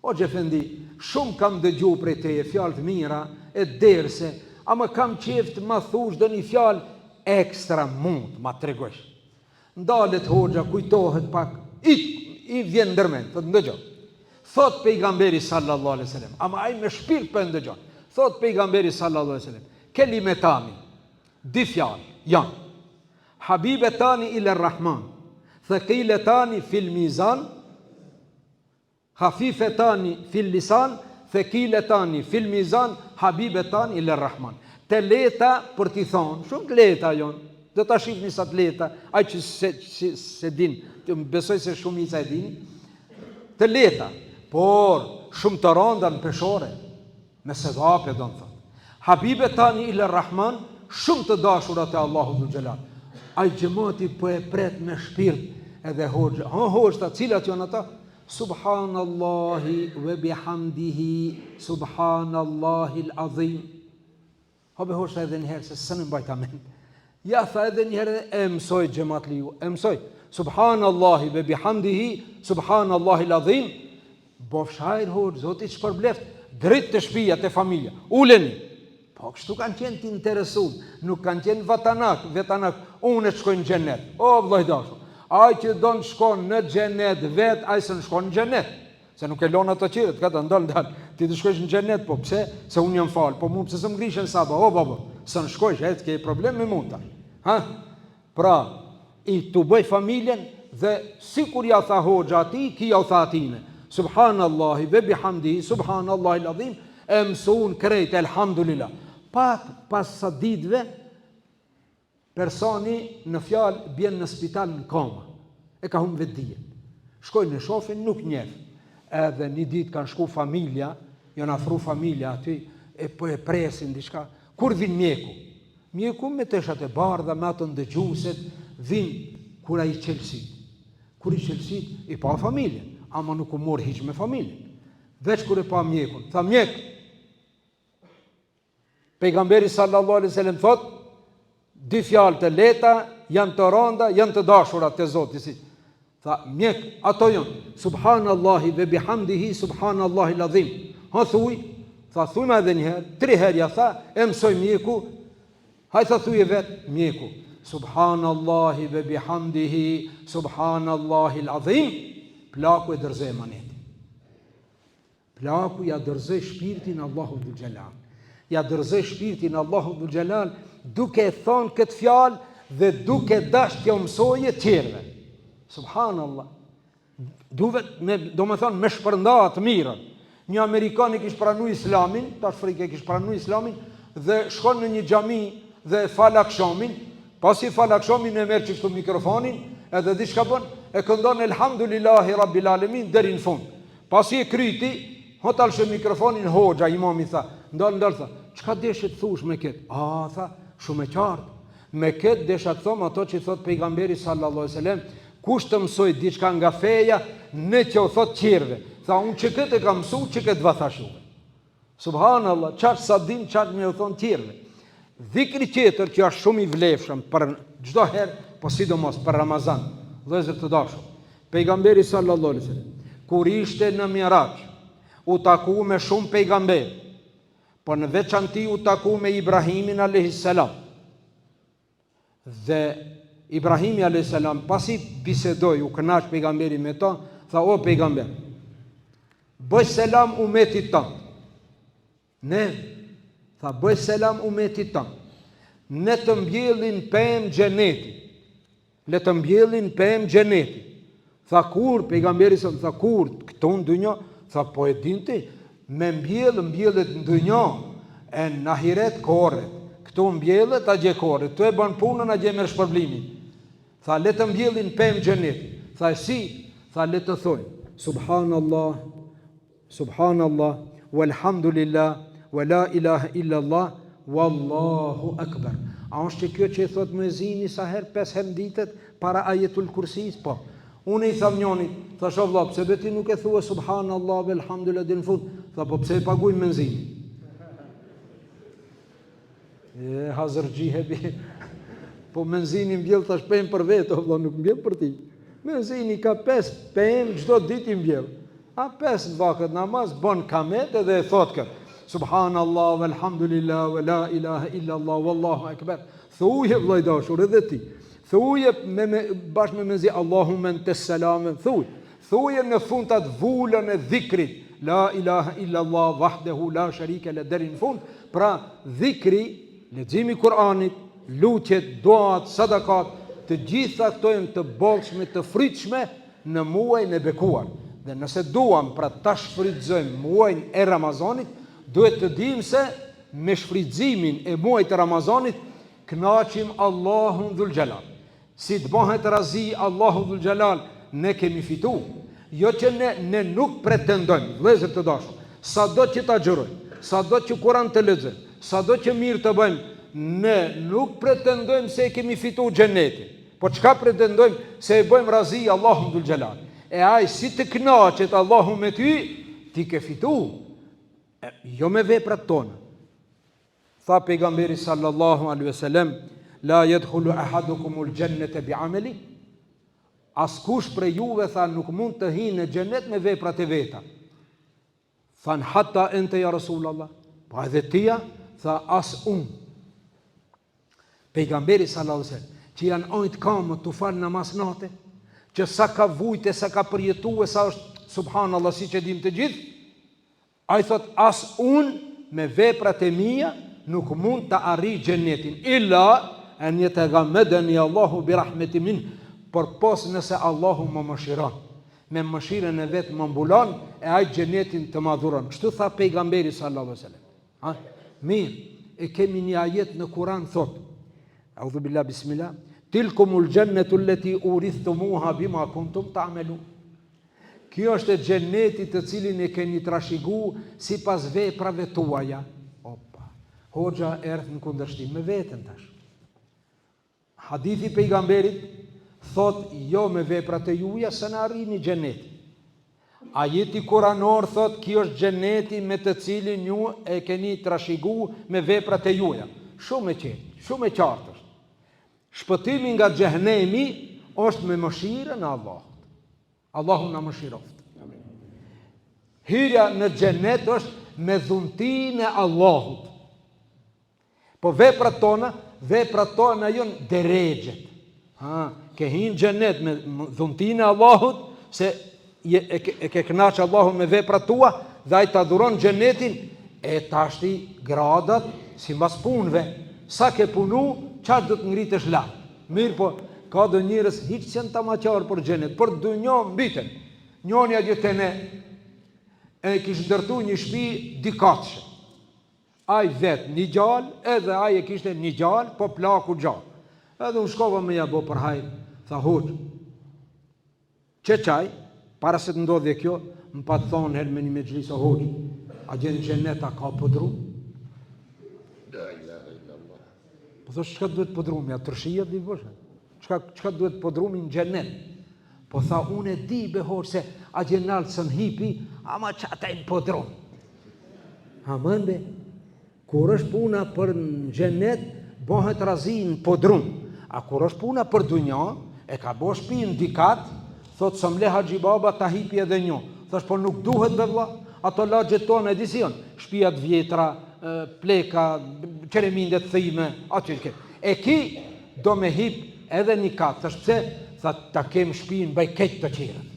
hoxhë efendi, shumë kam dëgju prej teje fjalë të mira e derse, ama kam qef të ma thush do një fjalë ekstra mund ma tregosh. Ndalet hoxha, kujtohet pak, I vjen ndërmend, thot ndëgjo. Thot pejgamberi sallallahu alaihi wasallam, ama ai me shpirt për ndëgjon. Thot pejgamberi sallallahu alaihi wasallam, kelimetani, di fjalë janë. Habibetani ila Rahman, thaqiletani fil mizan, khafifetani fil lisan, thaqiletani fil mizan, habibetani ila Rahman. Të leta për t'i thonë, shumë të leta janë. Do ta shihni sa të leta, ai që se din, besoj se shumica e dini. Të leta, por shumë të rënda në peshore, me sedape do në thotë. Habibe tani ila Rahman, shumë të dashurat e Allahu dhul Gjelal. Ai gjemati po e pret me shpirt edhe hoxha. Hoxha, cilat janë ata? Subhanallahi ve bihamdihi, subhanallahi l'azim. Habe hoxha edhe njëherë, se së në mbajta men. Ja tha edhe njëherë e mësoj gjemat li ju, e mësoj. Subhanallahi ve bihamdihi, subhanallahi l'azim. Bofshajr hoxh, zoti që përbleft, dritë të shpija, të familja, uleni. Po, kështu kanë qenë të interesum, nuk kanë qenë vetanak, unë e të shkojnë në gjenet. O, vlojdashu, aj që do në shkojnë në gjenet vet, aj se në shkojnë në gjenet. Se nuk e lonë ato qiret, ka të ndalë, ti të shkojsh në gjenet, po pse? Se unë jam falë, po mu pëse se më grishën saba, o, babo, se në shkojsh, e të ke problem me mund ta. Ha? Pra, I të bëj familjen dhe si kur ja tha hoxha ati, ki ja tha atine. Subhanallahi ve bihamdihi, subhanallahi l'azim, e mësun krejt, elhamdulillah. Pas sa ditëve, personi në fjalë bjen në spital në koma. E ka humbë vetë dijen. Shkojnë në shofin, nuk njeh. Edhe një ditë kanë shku familja, janë afru familja aty, e po e presin diçka. Kur vin mjeku? Mjeku me teshat e bardha, me ato ndëgjuset, vin kur ai qelsit. Kur I qelsit, I pa familjen, ama nuk u mor hiq me familjen. Veç kur e pa mjekun, tha mjek. Pejgamberi sallallahu alaihi wasallam thot, dy fjalë të leta, janë të rënda, janë të dashura te Zoti. Tha mjek, ato janë subhanallahi ve bihamdihi, subhanallahi l'azim. Ha thuj, tha thuj me edhe njëherë, 3 herë ja tha, e mësoj mjeku, hajtha thuj e vetë mjeku. Subhanallahi ve bihamdihi, subhanallahi l'azim, plaku e dërzej maneti. Plaku ja dërzej shpirtin Allahu dhul Gjelal. Ja dërzej shpirtin Allahu dhul Gjelal, duke thonë këtë fjalë dhe duke dash t'ja mësoje tjerve. Subhanallah. Do me thonë me shpërnda të mirën. Një Amerikan I kishë pranu islamin, tash frike kishë pranu islamin, dhe shkon në një xhami dhe fal akshamin, pasi fal akshamin e merr çështu mikrofonin, edhe di çka bën, e këndon elhamdulillahi rabbil alamin deri në fund. Pasi e kryti, hotal shë mikrofonin hoxha, imami tha, ndal tha, çka deshe të thush me këtë? A, tha, shumë e qartë. Me këtë desha të thom ato që thot pejgamberi sallallahu alaihi wasallam, kush të mësoj diçka nga feja, në që u thot tjerve. Tha, unë që këtë e ka mësu, që këtë va thashu. Subhanallah, qatë sa dim, qatë me u thonë tjerve. Dhikri tjetër që është shumë I vlefshëm për çdo herë, po sidomos për Ramazan, vëllezër të dashur. Pejgamberi sallallahu alaihi wasallam, kur ishte në Mi'raj, u taku me shumë pejgamber, por në veçanti u taku me Ibrahimin alayhis salam. Dhe Ibrahimi alayhis salam pasi bisedoi, u kënaq pejgamberi me to, tha o pejgamber, bëj selam umetit tënd. Ne, tha bëj selam umetit tënd. Ne të mbjellin pemë xheneti. Le të mbjellin pemë xheneti. Tha kur pejgamberi sa tha kur këtu në dynjë, tha po e dinti, me mbjellet në dynjë, e në ahiret korret. Këtu mbjellet a gje korret. Tu e bën punën a gje merr shpërblimin. Tha le të mbjellin pemë xheneti. Tha si? Tha le të thojnë subhanallah, subhanallah, walhamdulillah, wa la ilaha illallah, wallahu akbar. A është që kjo që I thot muezini sa herë 5 herë ditët para ajetul kursis? Po. Unë I tham njonit, thash o vëlla, pse beti nuk e thua subhanallah, walhamdulillah deri në fund? Tha po pse e paguaj menzinin? Hazër gjihebi. Po menzini mbjell tash pemë për vetë, o vëlla, nuk mbjell për ti. Menzini ka 5 pemë çdo ditë i mbjell. A 5 vakët namaz bën kamet edhe e thot kë. Subhanallah, walhamdulillah, wa la ilaha illa Allah, wallahu akbar. Thuje vëllai dashur edhe ti. Thuje bashkë me menzi Allahumma antas salam, thuje në fund atë vulën e dhikrit. La ilaha illa Allah wahdahu la sharika la deri në fund. Pra dhikri, leximi i Kuranit, lutjet, duat, sadakat, të gjitha këto janë të bollshme, të fritshme në muajin e bekuar. Dhe nëse duam pra ta shfrytëzojmë muajin e Ramazanit, duhet të dimë se me shfrytëzimin e muajit të Ramazanit kënaqim Allahun Dhul Jalal. Si të bëhet razi Allahu Dhul Jalal, ne kemi fitu. Jo që ne nuk pretendojmë, vëllezër të dashur, sado që ta xhirojmë, sado që Kur'an të lexojmë, sado që mirë të bëjmë, ne nuk pretendojmë se kemi fitu xhenetin. Po çka pretendojmë? Se e bëjmë razi Allahun Dhul Jalal. E ai si të kënaqet Allahu me ty, ti ke fitu. Jo me veprat tona. Tha pejgamberi sallallahu alaihi wasallam, la yadkhulu ahadukumul jannata bi'amali. Askush prej juve, tha, nuk mund të hinë në xhenet me veprat e veta. Than hatta ente ya Rasulullah. Pa edhe tia, tha, as unë. Pejgamberi sallallahu alaihi wasallam, që janë ojtë kamë të falë namaz nate, që sa ka vujte, sa ka përjetu, sa është subhanallah si që dim të gjithë, a i thot, as unë me veprat e mia nuk mund të arri xhenetin, illa en jetë gamedeni Allahu bi rahmeti min, por pos nëse Allahu më mëshiron, me mëshirën e vetë më mbulon, e ai xhenetin të madhuron. Kështu tha pejgamberi sallallahu alaihi wasallam. Mirë, e kemi një ajet në Kur'an thot, A'udhu billah, bismillah, tilkumul jannatu allati urithumuha bima kuntum ta'malun. Kjo është e xhenetit të cilin e keni trashëgu sipas veprave tuaja. Opa. Hoxha erdhi në kundërshtim me veten tash. Hadithi pejgamberit thot, jo me veprat e juaja se na arrini xhenet. Ajeti kuranor thot, kjo është xheneti me të cilin ju e keni trashëgu me veprat e juaja. Shumë e qetë, shumë e qartë është. Shpëtimi nga xhehenemi është me mëshirën e Allahut. Allahu na mëshiroft. Hyrja në xhenet është me dhuntinë e Allahut. Po veprat tona janë derexhet. Ke hinë xhenet me dhuntinë e Allahut, se e ke kënaqë Allahun me veprat tua, dhe ai ta dhuron xhenetin, e tashti gradat sipas punëve. Sa ke punu, çfarë do të ngritesh lart. Mirë, po ka do njerëz hiç janë tamaqar për xhenet, për dunjë mbiten. Njoni atje te ne e kishte ndërtuar një shtëpi dikatëshe. Ai vet një gjallë, edhe ai e kishte një gjallë, po plaku gjallë. Edhe unë shkova me ja bo për hajr, tha hoxh. Çaj, para se të ndodhje kjo, më pa të thonë herë me një mexhlis, hoxh, a gjen xheneta ka podrum? Po thosh, çka duhet podrumi? A tërshia di bosh? Çka duhet podrumi në xhenet? Po tha, unë e di behor se a gjenalë sën hipi, ama çata në podrum. Hamënde, kur është puna për në xhenet, bëhet razi në podrum. A kur është puna për dunja, e ka bo shtëpi në dikat, thot së mle Haxhi Baba ta hipi edhe një. Thash, po nuk duhet be vlla, ato lagjet tonë edicion, shtëpiat vjetra, pleka, qeremindet thime, aty ke. E ki do me hip edhe një kat. Thash, pse? Tha, ta kem shtëpinë mbaj keq të qerët.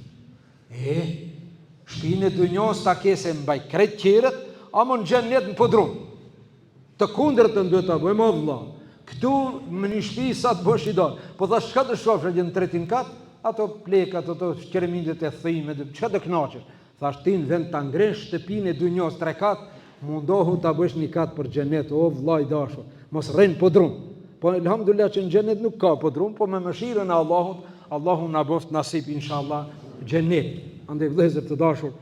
Shtëpinë e dunjos ta ke se mbaj krejt qerët, ama në xhenet në podrum. Të kundërtën duhet ta bëjmë, o vlla. Këtu më një shtëpi sa të bësh i dorë. Po thash, çka të shofsh gjë në tretin kat? Ato plekat, ato qeremindet e thime, çka të kënaqesh? Thash, ti në vend ta ngresh shtëpinë e dunjos 3 kat, mundohu ta bësh një kat për xhenet, o vlla i dashur. Mos rrin podrum. Po elhamdulillah që në xhenet nuk ka podrum, po me mëshirën e Allahut, Allahu na boft nasip inshallah xhenet. Andaj vëllezër të dashur,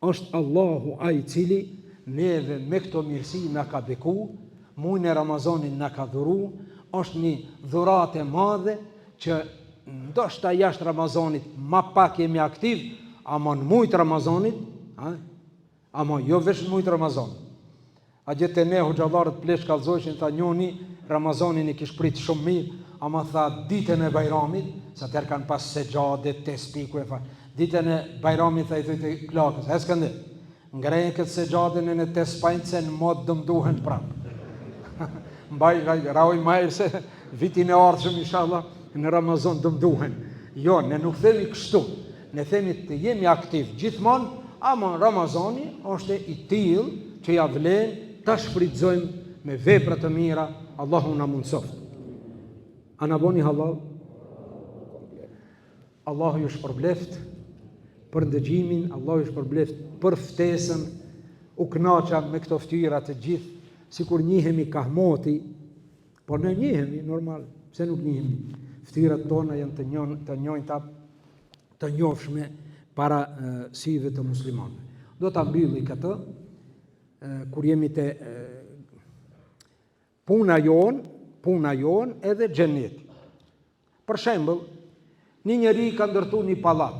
është Allahu ai i cili neve me këto mirësi na ka beku, muajin e Ramazanit na ka dhuru, është një dhuratë e madhe që ndoshta jashtë Ramazanit ma pak jemi aktiv, ama në muajin e Ramazanit, ama jo vetëm në muajin e Ramazanit. A gjete ne hoxhallarët plesh kallzojshin, tha njoni Ramazanin i kish prit shumë mirë, ama tha ditën e Bajramit, sa tërë kanë pas segjade, tespiku e fa. Ditën e Bajramit tha i thujtë klakës, heskëndë, ngrejnë këtë segjadën e në tespajnë se në modë dëmduhen prapë. Mbaj, rajoj majrë se vitin e ardhshëm, inshallah, në Ramazan dëmduhen. Jo, ne nuk themi kështu, ne themi të jemi aktiv gjithmonë, ama Ramazani është i tillë që ja vlen ta shfrytëzojmë me vepra të mira, Allahu na mundsoft. A na boni halal? Allahu ju shpërbleft për ndëgjimin, Allahu ju shpërbleft për ftesën, u kënaqa me këto ftyra të gjithë, sikur njihemi kahmoti, por ne njihemi normal, pse nuk njihemi? Ftyrat tona janë të njohshme para syve të muslimanëve. Do ta mbylli këtë kur jemi te puna jon edhe xheneti. Për shembull, një njeri ka ndërtu një pallat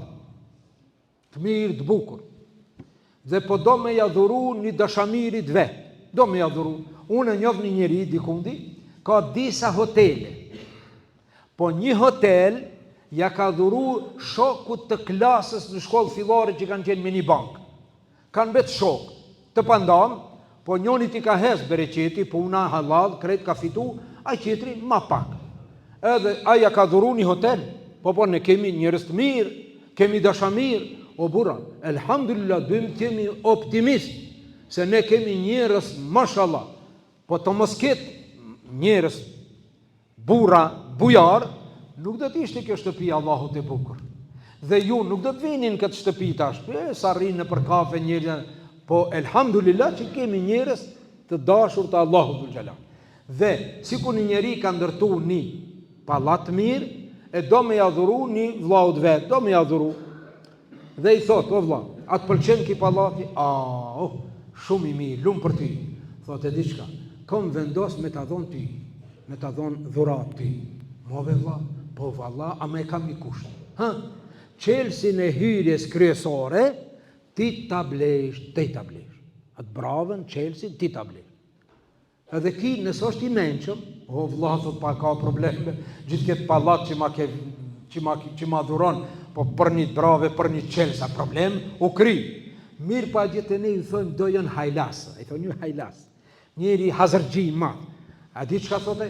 të mirë, të bukur, dhe po do me ja dhuru një dashamirit vet. Do me ja dhuru. Unë njoh një njeri dikundi, ka disa hotele. Po një hotel ja ka dhuru shokut të klasës në shkollë fillore që kanë qenë me një bankë. Kanë vetë shok të pandam, po njoni ti ka hes bereqeti, puna halal, krejt ka fitu, a qetri ma pak. Edhe aja ka dhuru një hotel, po ne kemi njerëz të mirë, kemi dashamir, o burra, elhamdulillah, dym kemi optimist, se ne kemi njerëz, mashallah, po të mos ketë njerëz burra, bujar, nuk do të ishte kjo shtëpi Allahut e bukur. Dhe ju nuk do të vinin këtë shtëpi tash, sa rrinë për kafe njerëz, po elhamdulillah që kemi njerëz të dashur të Allahut dhul xhelal. Dhe sikur një njeri ka ndërtu një pallat mirë, e do me ja dhuru një vllaut vet, do me ja dhuru. Dhe i thot, o vlla, a të pëlqen ky pallati? Shumë i mirë, lumë për ty. Thotë diçka, kam vendos me ta dhon ty, me ta dhon dhurat ty. Move vlla, po valla, a me kam i kusht. Çelsin e hyrjes kryesore, ti ta blesh. Atë bravën, Chelsea, ti ta blesh. Edhe ki, nësë është i menqëm, o vlla, thot, pa ka probleme, gjithë këtë pallat që ma dhuron, po për një brave, për një Chelsea, problem, u kry. Mirë pa gjithë e ne, i thojmë, do janë hajlasë, i thojmë një hajlasë, njeri hazërgji ma. A di që ka thote?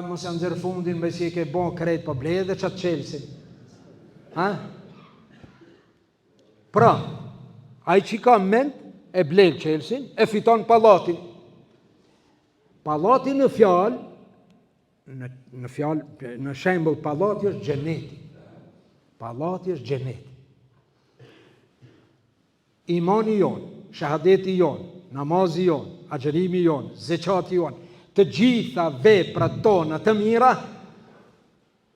Mos janë zërë fundin, me si e ke bon krejt, po ble edhe qatë Chelsea. Pra, a i që ka mend, e blejnë Chelsea, e fiton pallatin. Pallati në fjalë, në shembull, pallati është xheneti. Pallati është xheneti. Imani jon, shahadeti jon, namazi jon, agjerimi jon, zeqati jon, të gjitha veprat tona të mira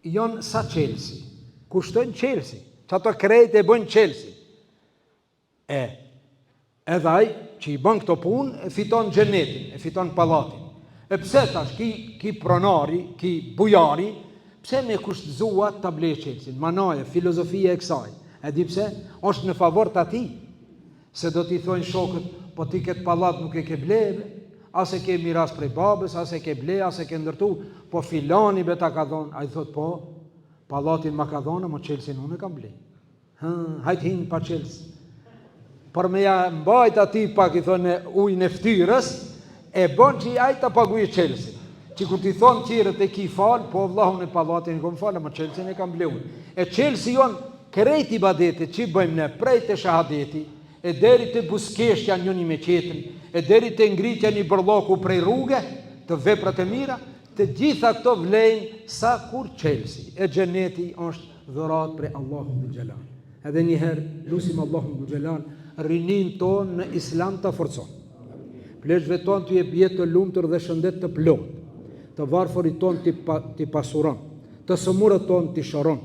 jon sa Chelsea. Kushtojnë Chelsea. Çato krejt e bën Chelsea. Edhe ai që i bën këto punë e fiton xhenetin, e fiton pallatin. E pse tash ki pronari, ki bujari, pse me kushtëzua ta blej Chelsea? Manaje, filozofia e kësaj. E di pse? Është në favor të atij. Se do t'i thojnë shokët, po ti këtë pallat nuk e ke bleve, as e ke miras prej babës, as e ke ble, as e ke ndërtu, po filani be ta ka dhon. Ai thot po, pallatin ma ka dhon, mo Chelsea unë e kam ble. Hajt hin pa Chelsea. Por me ja mbajt ati pak i thonë ujnë e ftyrës, e bon që i ajta paguj Chelsea. Që kur ti thonë qirët e ki falë, po vllahun e pallatin e kom falë, ma Chelsea e kam bleu. E Chelsea jonë krejt i badetit që i bëjmë ne prej të shahadeti, e deri të buskeshja njëni me qetrin, e deri të ngritja një bërloku prej rrugë, të veprat e mira, të gjitha këto vlejnë sa kur Chelsea. E xheneti është dhurat prej Allahut dhul xhelal. Edhe njëherë, lusim Allahun dhul xhelal, rinin tonë në islam të forcon. Pleshve tonë të jep jetë të lumtur dhe shëndet të plot, të varfërit tonë të pasuron, të sëmurët tonë të shëron,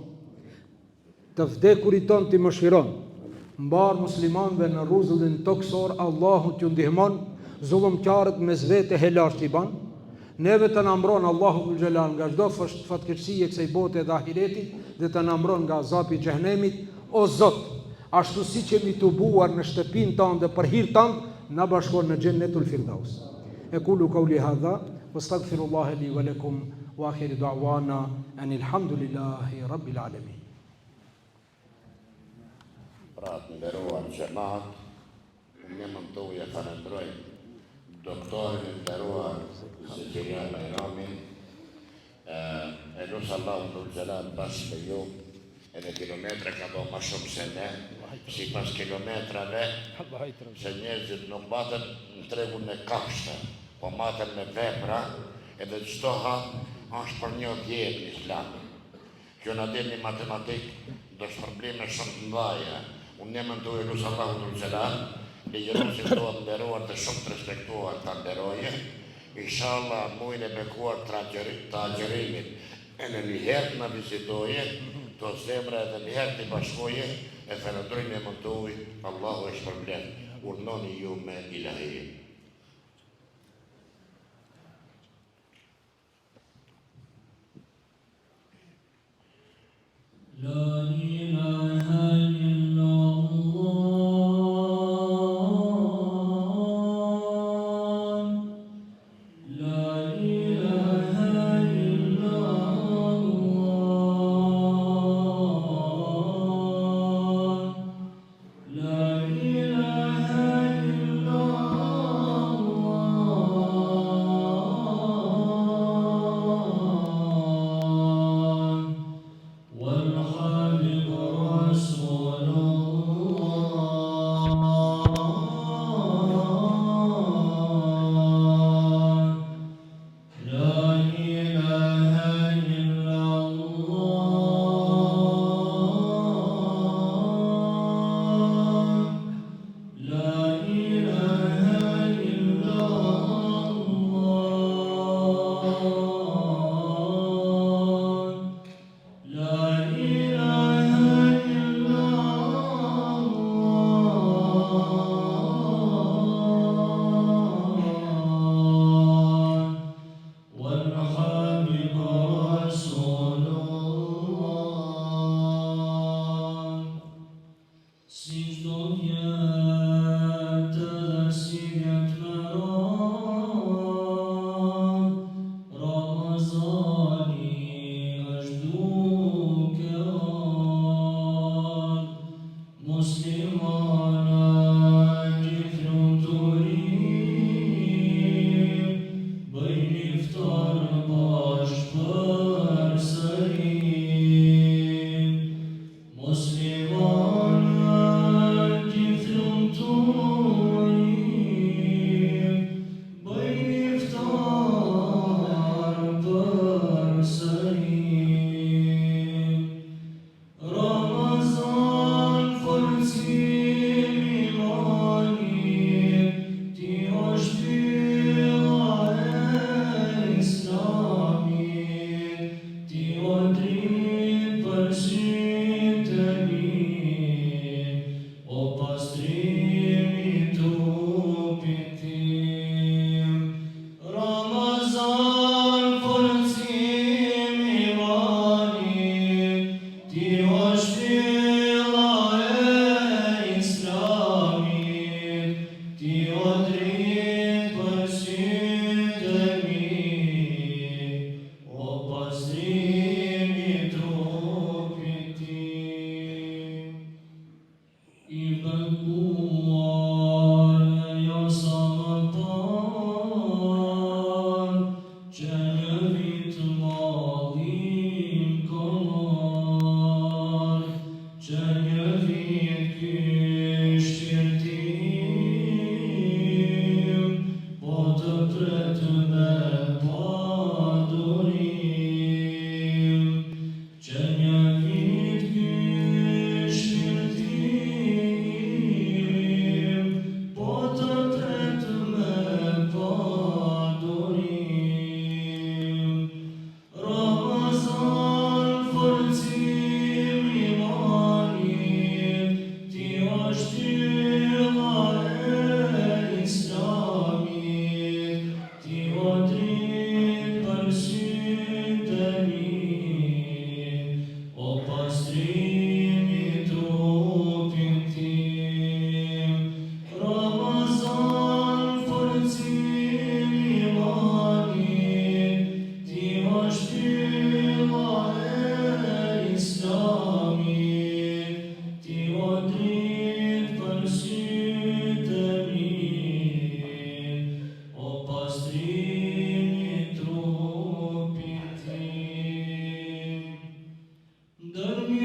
të vdekurit tonë të mëshiron, mbarë muslimanve në rruzullin toksor, Allahu t'ju ndihmon, zullumqarët me zvete helar t'i ban, neve të nëmbron Allahu dhul xhelal nga çdo fatkeqësi e kësaj bote dhe ahiretit, dhe të nëmbron nga azapi i xhehenemit. O Zot, ashtu si që mi të buar në shtëpin tonë dhe për hir tonë, na bashkon në Xhennetul Firdaus. أقول قولي هذا واستغفر الله لي ولكم وآخر دعوانا أن الحمد لله رب العالمين. Pra të nderuar xhamat, ne mund të uje falendroj doktorin e nderuar Zakaria Bajramin, e lusë Allahu dhul xhelal bashkë me ju, edhe kilometre ka do ma shumë se ne, si pas kilometrave, se njerëzit nuk matën në tregun e kafshtë, po matën me vepra, edhe çdoha është për një vjetë në islamin. Kjo në dhe një matematikë, do është probleme shumë të mdhaja. Unë ne mëndu e lusë Allahu dhul xhelal, ligjeruesit tonë nderuar dhe shumë të respektuar të nderoje, inshallah mujnë e bekuar të agjerimit, e në njëherë në vizitoje, të zemra edhe njëherë të bashkoje, e falendrojnë e mënduj, Allahu e shpërblen, urnoni ju me ilahije. La ilaha Ramazan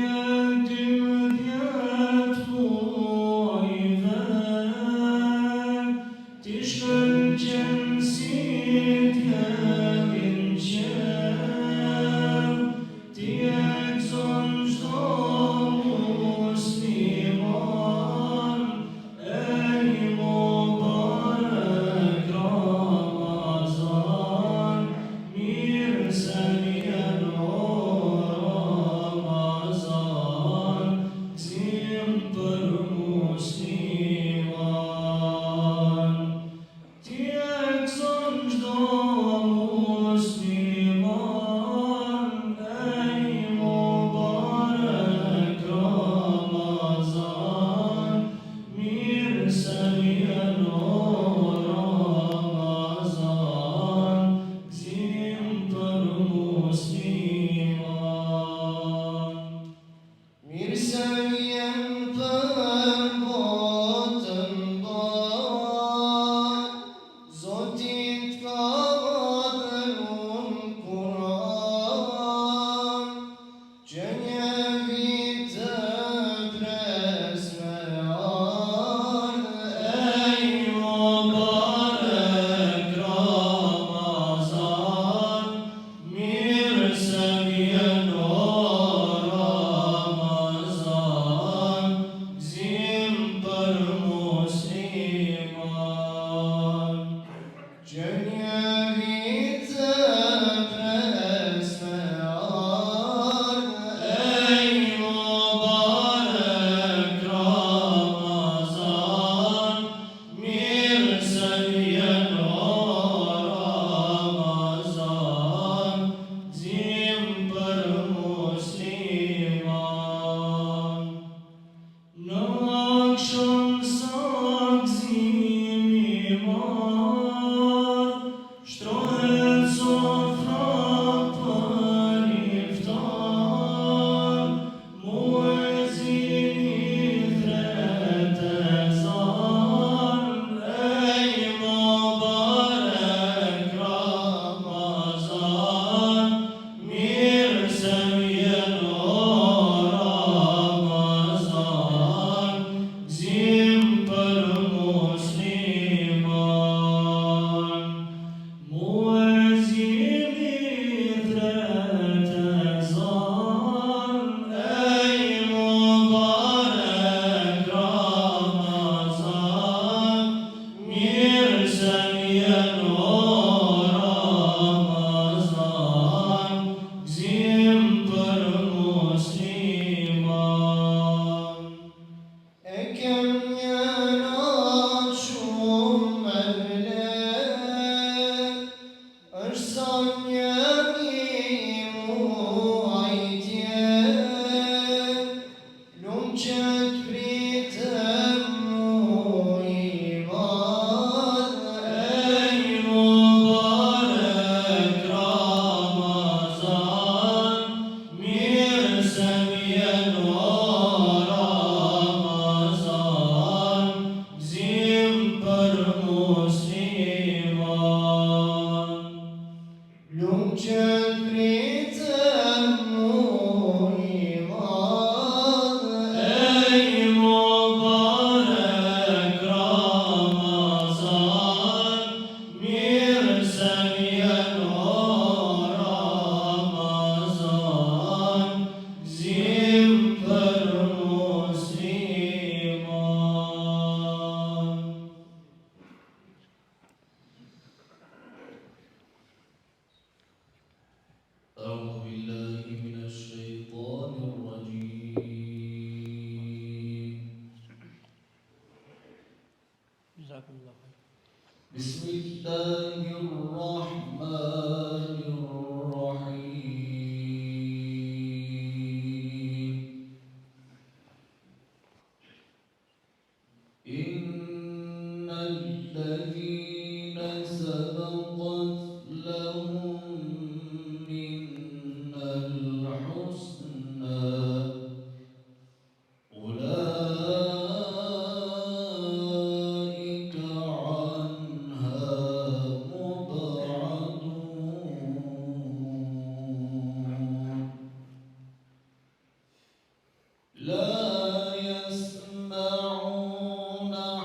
لا يسمعون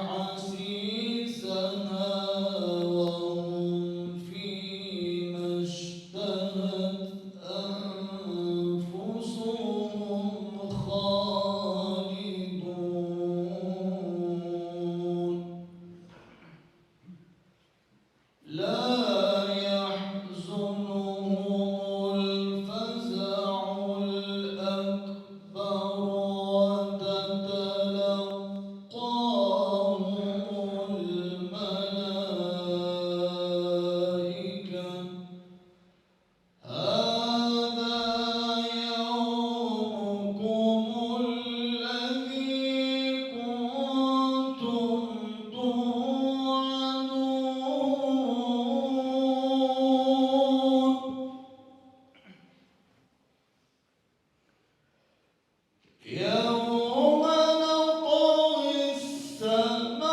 حسيسها وهم فيما اشتهت أنفسهم خالدون لا يحزنهم الفزع الأكبر وتتلقاهم الملائكة هذا يومكم الذي كنتم توعدون يوم نطوي السماء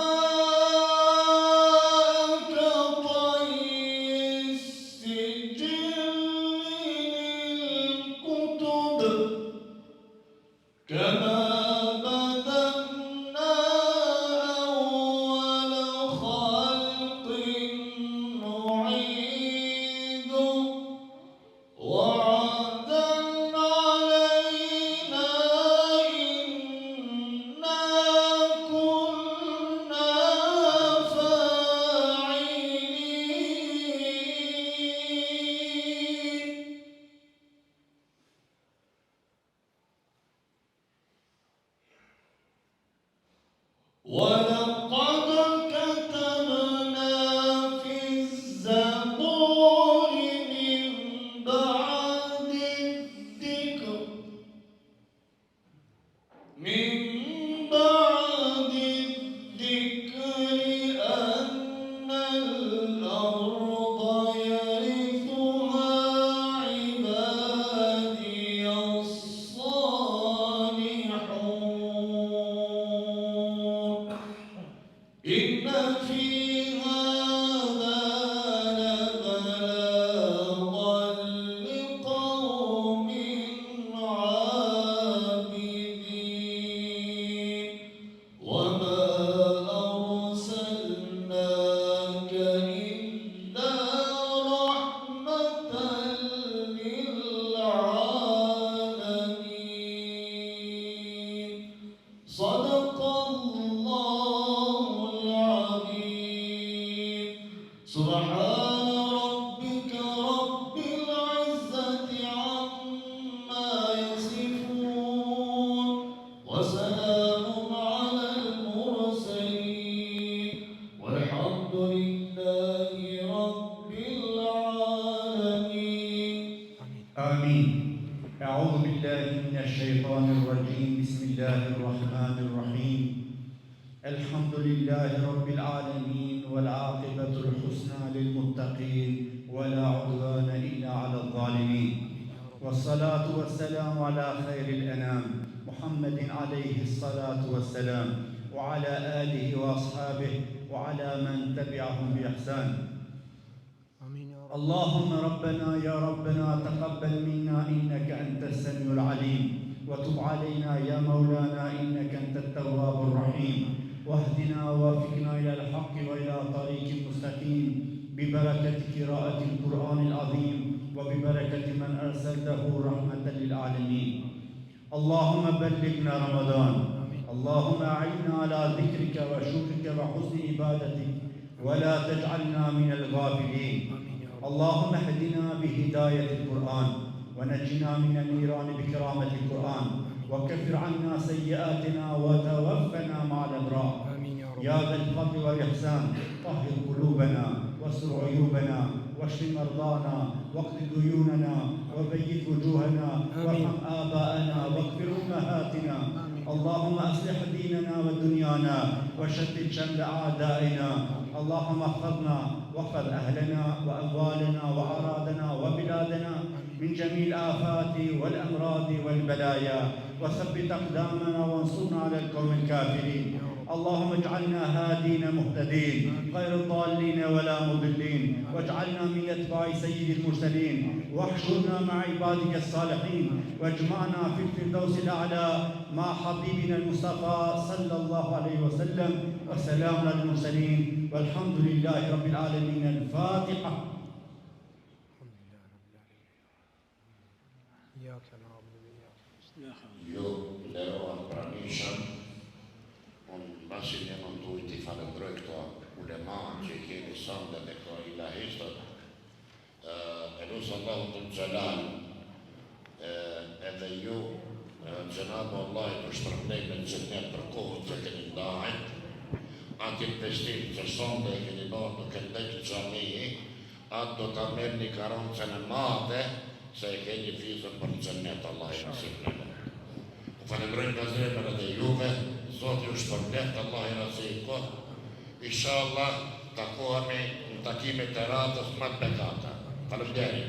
كطي السجل للكتب كما بدأنا أول خلق نعيده وعدا علينا إنا كنا فاعلين ولقد كتبنا في الزبور من بعد الذكر أن الأرض يرثها عبادي الصالحون إن في هذا لبلاغا لقوم عابدين وما أرسلناك إلا رحمة للعالمين صدق الله العظيم سبحان ربك رب العزة عما يصفون وسلام على المرسلين والحمد لله رب العالمين آمين. أعوذ بالله من الشيطان الرجيم. بسم الله الرحمن الرحيم. الحمد لله رب العالمين والعاقبة الحسنى للمتقين ولا عدوان إلا على الظالمين والصلاة والسلام على خير الأنام محمد عليه الصلاة والسلام وعلى آله وأصحابه وعلى من تبعهم بإحسان. اللهم ربنا يا ربنا تقبل منا إنك أنت السميع العليم وتب علينا يا مولانا إنك أنت التواب الرحيم واهدنا ووفقنا إلى الحق وإلى طريق مستقيم ببركة قراءة القرآن العظيم وببركة من أرسلته رحمة للعالمين. اللهم بلغنا رمضان. اللهم أعنا على ذكرك وشكرك وحسن عبادتك ولا تجعلنا من الغافلين. اللهم اهدنا بهداية القرآن ونجنا من النيران بكرامة القرآن وكفر عنا سيئاتنا وتوفنا مع الأبرار يا ذا الفضل والإحسان. طهر قلوبنا واستر عيوبنا واشف مرضانا واقض ديوننا وبيض وجوهنا وارحم آباءنا واغفر أمهاتنا. اللهم أصلح ديننا ودنيانا وشتت شمل أعدائنا. اللهم احفظنا واحفظ أهلنا وأموالنا وأعراضنا وبلادنا من جميع الآفات والأمراض والبلايا وثبت أقدامنا وانصرنا على القوم الكافرين. اللهم اجعلنا هادين مهتدين غير ضالين ولا مضلين، واجعلنا من أتباع سيد المرسلين، واحشرنا مع عبادك الصالحين، واجمعنا في الفردوس الأعلى مع حبيبنا المصطفى صلى الله عليه وسلم. وسلام على المرسلين والحمد لله رب العالمين. الفاتحة. Ju leroan pranishëm, unë basi një mënduj t'i falendroj këto uleman që i keni sënde dhe këto ilahistët, e lusë Allahu të Gjelal, edhe ju, Gjenabë Allah të shpërblej me gjennet për kohët që keni ndajt, atë investim që sënde e keni bërë në këndek gjamii, atë do të merë një garancën e madhe, se e keni fizën për gjennet Allah i nësipnëve. Falemrojnë nga zemër edhe juve, Zotë ju shpërblet, Allah i raziko. Inshallah, takohemi në takimit e radhës më të bekata. Faleminderit.